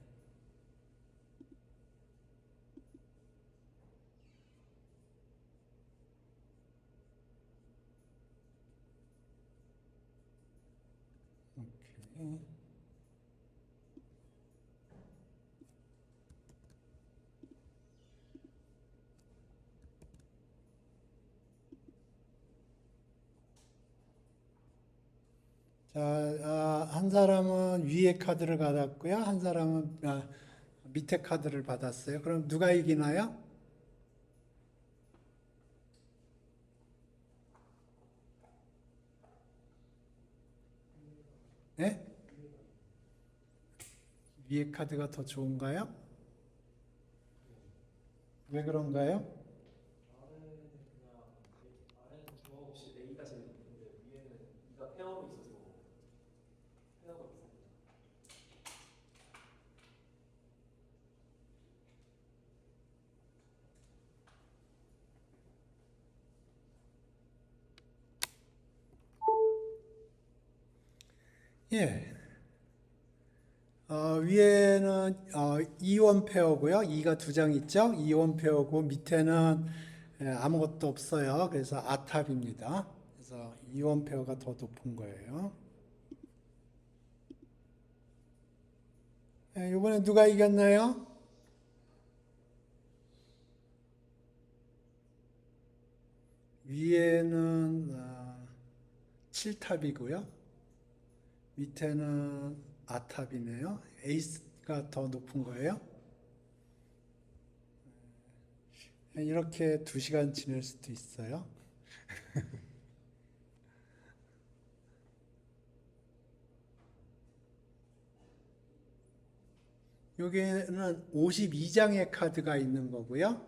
오케이. 자, 한 사람은 위에 카드를 받았고요. 한 사람은 밑에 카드를 받았어요. 그럼 누가 이기나요? 네? 위에 카드가 더 좋은가요? 왜 그런가요? 예. 위에는 이원 페어고요. 2가 두 장 있죠? 이원 페어고 밑에는 아무것도 없어요. 그래서 아탑입니다. 그래서 이원 페어가 더 높은 거예요. 이번에 누가 이겼나요? 위에는 7탑이고요. 밑에는 아탑이네요. 에이스가 더 높은 거예요. 이렇게 2시간 지낼 수도 있어요. 여기에는 52장의 카드가 있는 거고요.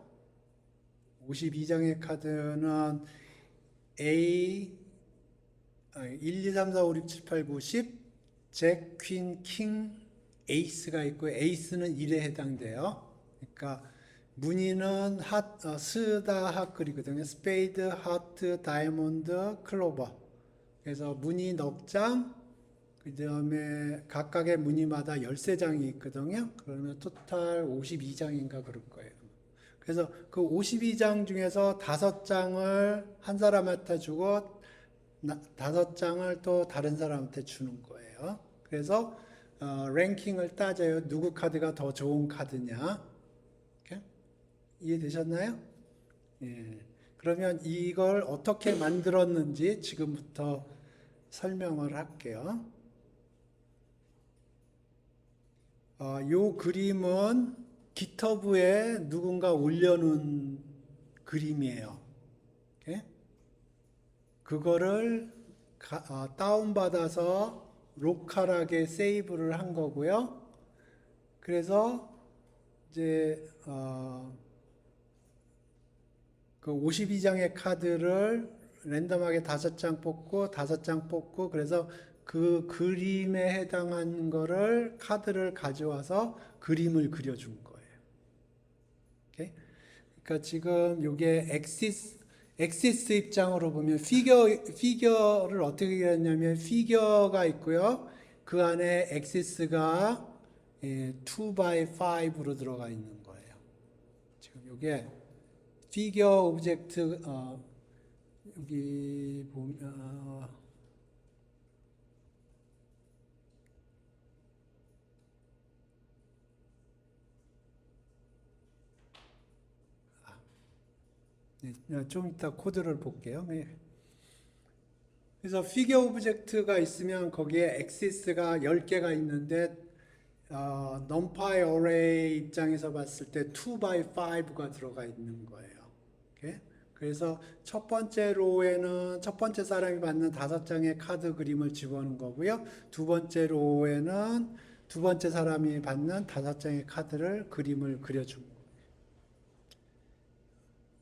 52장의 카드는 A 1, 2, 3, 4, 5, 6, 7, 8, 9, 10 잭, 퀸, 킹, 에이스가 있고 에이스는 1에 해당돼요. 그러니까 무늬는 스다 핫글이거든요. 스페이드, 하트, 다이아몬드, 클로버. 그래서 무늬 넉 장, 그 다음에 각각의 무늬마다 13장이 있거든요. 그러면 토탈 52장인가 그럴 거예요. 그래서 그 52장 중에서 5장을 한 사람한테 주고 5장을 또 다른 사람한테 주는 거예요. 그래서 랭킹을 따져요. 누구 카드가 더 좋은 카드냐. 이렇게? 이해되셨나요? 예. 그러면 이걸 어떻게 만들었는지 지금부터 설명을 할게요. 요 그림은 깃허브에 누군가 올려놓은 그림이에요. 오케이? 그거를 다운받아서 로컬하게 세이브를 한 거고요. 그래서 이제 그 52장의 카드를 랜덤하게 5장 뽑고 5장 뽑고 그래서 그 그림에 해당하는 거를 카드를 가져와서 그림을 그려준 거예요. 오케이? 그러니까 지금 이게 엑시스 입장으로 보면 피겨를 어떻게 그렸냐면 피겨가 있고요. 그 안에 엑시스가 2x5로 들어가 있는 거예요. 지금 이게 피겨 오브젝트 여기 보면 좀 이따 코드를 볼게요. 그래서 피겨 오브젝트가 있으면 거기에 엑시스가 10개가 있는데 numpy array 입장에서 봤을 때 2x5가 들어가 있는 거예요. 오케이? 그래서 첫 번째 로에는 첫 번째 사람이 받는 5장의 카드 그림을 집어넣은 거고요. 두 번째 로에는 두 번째 사람이 받는 5장의 카드를 그림을 그려준 거예요.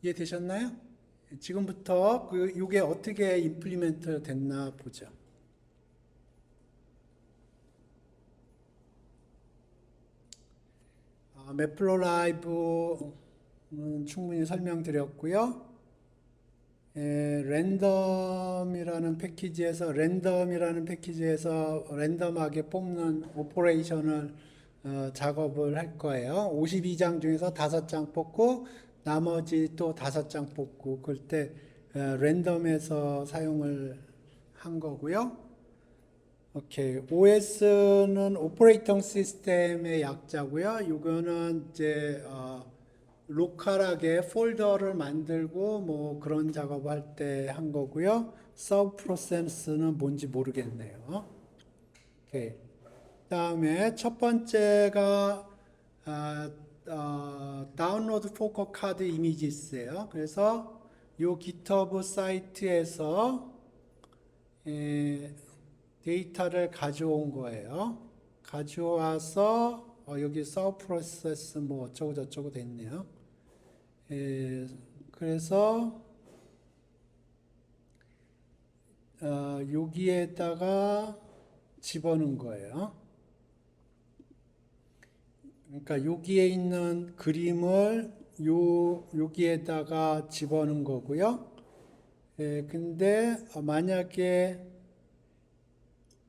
이해되셨나요? 지금부터 이게 어떻게 임플리멘트 됐나 보죠. 맵플로 라이브는 충분히 설명드렸고요. 랜덤이라는 패키지에서 랜덤하게 뽑는 오퍼레이션을 작업을 할 거예요. 52장 중에서 5장 뽑고 나머지 또 5장 뽑고 그럴 때 랜덤에서 사용을 한 거고요. 오케이. OS는 오퍼레이팅 시스템의 약자고요. 이거는 이제 로컬하게 폴더를 만들고 뭐 그런 작업할 때 한 거고요. 서브 프로세스는 뭔지 모르겠네요. 오케이. 그다음에 첫 번째가 다운로드 포커 카드 이미지스예요. 그래서 요 GitHub 사이트에서 데이터를 가져온 거예요. 가져와서 여기 서브 프로세스 뭐 어쩌고 저쩌고 됐네요. 그래서 여기에다가 집어넣은 거예요. 그러니까 여기에 있는 그림을 여기에다가 집어넣은 거고요. 근데 만약에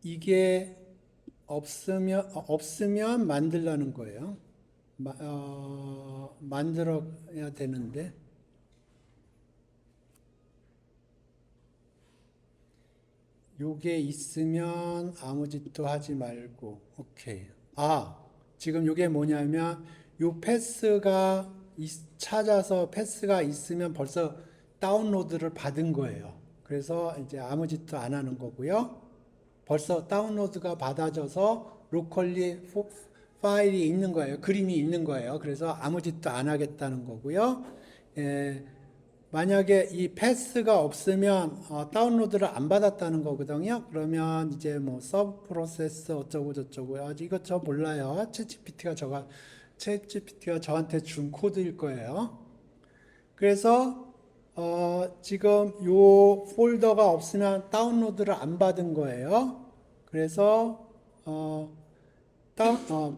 이게 없으면 만들라는 거예요. 만들어야 되는데. 요게 있으면 아무 짓도 하지 말고. 오케이. 지금 요게 뭐냐면 요 패스가 찾아서 패스가 있으면 벌써 다운로드를 받은 거예요. 그래서 이제 아무 짓도 안 하는 거고요. 벌써 다운로드가 받아져서 로컬리 파일이 있는 거예요. 그림이 있는 거예요. 그래서 아무 짓도 안 하겠다는 거고요. 만약에 이 패스가 없으면 다운로드를 안 받았다는 거거든요. 그러면 이제 뭐 서브 프로세스 어쩌고 저쩌고 이것 몰라요. 챗GPT가 저한테 준 코드일 거예요. 그래서 지금 요 폴더가 없으면 다운로드를 안 받은 거예요. 그래서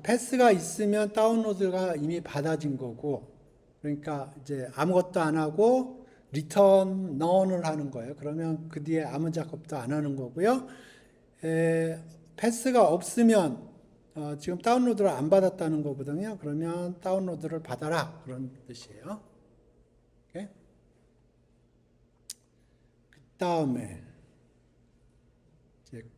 패스가 있으면 다운로드가 이미 받아진 거고, 그러니까 이제 아무것도 안 하고 return none을 하는 거예요. 그러면 그 뒤에 아무 작업도 안 하는 거고요. 패스가 없으면 지금 다운로드를 안 받았다는 거거든요. 그러면 다운로드를 받아라 그런 뜻이에요. 오케이? 그 다음에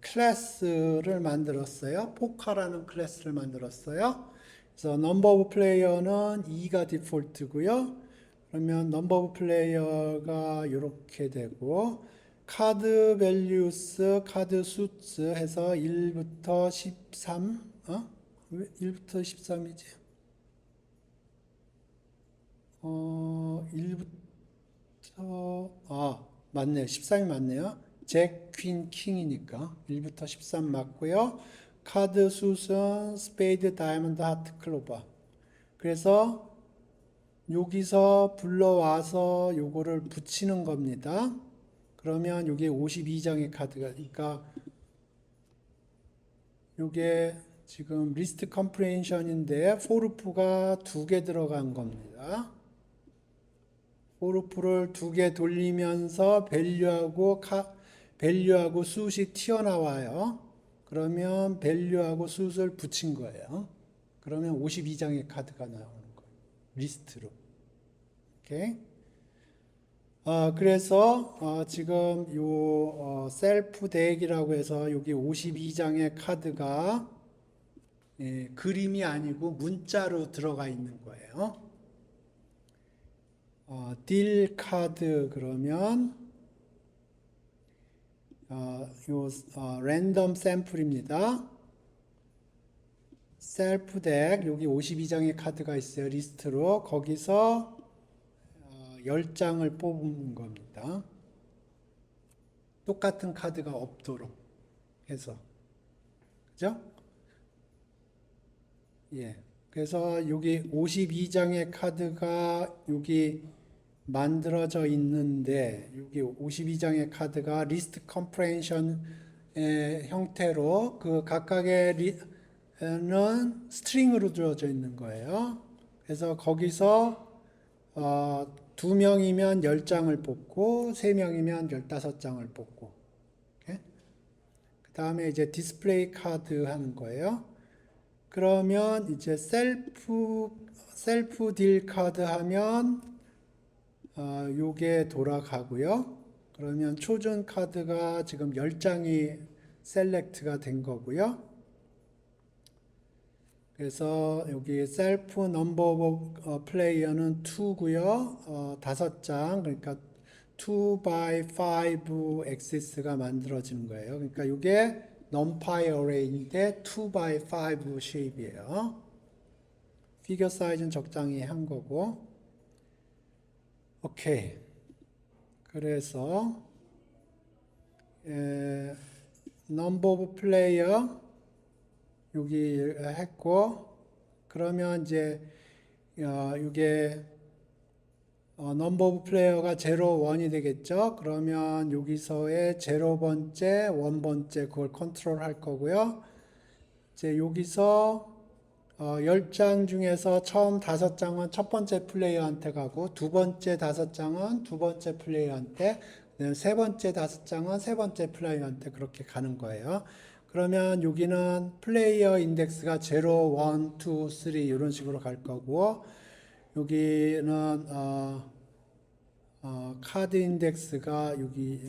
클래스를 만들었어요. 포카라는 클래스를 만들었어요. 그래서 넘버 오브 플레이어는 2가 디폴트고요. 그러면 넘버 오브 플레이어가 이렇게 되고 카드 밸류스, 카드 수츠 해서 1부터 13 왜 1부터 13이지? 1부터 맞네요. 13이 맞네요. 잭, 퀸, 킹이니까 1부터 13 맞고요. 카드 수순, 스페이드, 다이아몬드, 하트, 클로버. 그래서 여기서 불러와서 요거를 붙이는 겁니다. 그러면 요게 52장의 카드가, 그러니까 요게 지금 리스트 컴프레hension인데 포루프가 2개 들어간 겁니다. 포루프를 2개 돌리면서 밸류하고 숫이 튀어나와요. 그러면 밸류하고 숫을 붙인 거예요. 그러면 52장의 카드가 나오는 거예요. 리스트로. 오케이. 그래서 지금 요 셀프 덱이라고 해서 여기 52장의 카드가 그림이 아니고 문자로 들어가 있는 거예요. 딜 카드 그러면 랜덤 샘플입니다. 셀프 덱 여기 52장의 카드가 있어요. 리스트로 거기서 10장을 뽑은 겁니다. 똑같은 카드가 없도록 해서. 그죠? 예. 그래서 여기 52장의 카드가 여기 만들어져 있는데 여기 52장의 카드가 리스트 컴프레hension의 형태로 그 각각의 는 스트링으로 주어져 있는 거예요. 그래서 거기서 2명이면 10장을 뽑고 3명이면 15장을 뽑고 그 다음에 이제 디스플레이 카드 하는 거예요. 그러면 이제 셀프 딜 카드 하면 요게 돌아가고요. 그러면 초전 카드가 지금 10장이 셀렉트가 된 거고요. 그래서 여기 셀프 넘버 오브 플레이어는 2고요. 5장 그러니까 2 by 5 엑시스가 만들어지는 거예요. 그러니까 이게 numpy array인데 2 by 5 쉐입이에요. 피겨 사이즈는 적당히 한 거고. 오케이. 그래서 number of player 여기 했고, 그러면 이제 이게 넘버 오브 플레이어가 0, 1이 되겠죠. 그러면 여기서의 0번째, 1번째 그걸 컨트롤 할 거고요. 이제 여기서 10장 중에서 처음 5장은 첫 번째 플레이어한테 가고 두 번째 5장은 두 번째 플레이어한테, 세 번째 5장은 세 번째 플레이어한테 그렇게 가는 거예요. 그러면 여기는 플레이어 인덱스가 0, 1, 2, 3 이런 식으로 갈 거고, 여기는 카드 인덱스가 여기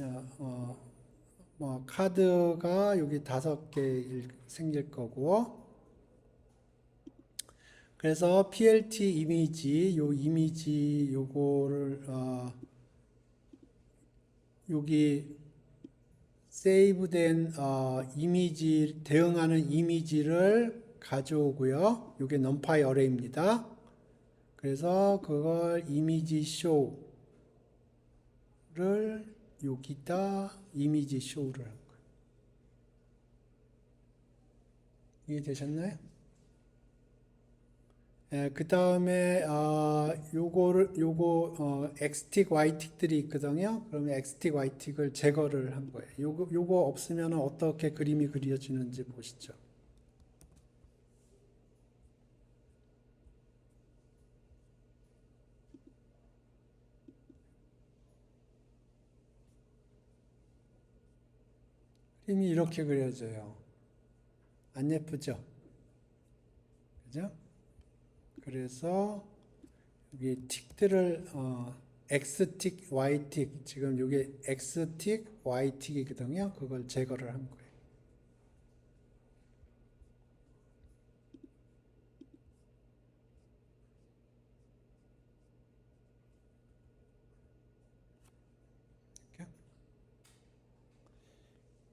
카드가 여기 5개 생길 거고, 그래서 PLT 이미지 요 이미지 요거를 여기 세이브된 이미지 대응하는 이미지를 가져오고요. 이게 numpy array입니다. 그래서 그걸 이미지 show를 여기다 이미지 show를 한 거예요. 이해되셨나요? 그 다음에 요거 x틱 y틱들이 있거든요. 그러면 x틱 y틱을 제거를 한 거예요. 요거 없으면 어떻게 그림이 그려지는지 보시죠. 그림이 이렇게 그려져요. 안 예쁘죠? 그죠? 그래서 여기 틱들을 X틱, Y틱, 지금 이게 X틱, Y틱이거든요. 그걸 제거를 한 거예요.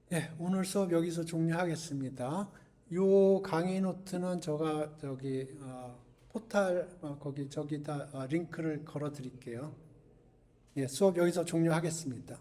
네, 오늘 수업 여기서 종료하겠습니다. 요 강의 노트는 제가 저기 포탈 거기 저기다 링크를 걸어 드릴게요. 예, 수업 여기서 종료하겠습니다.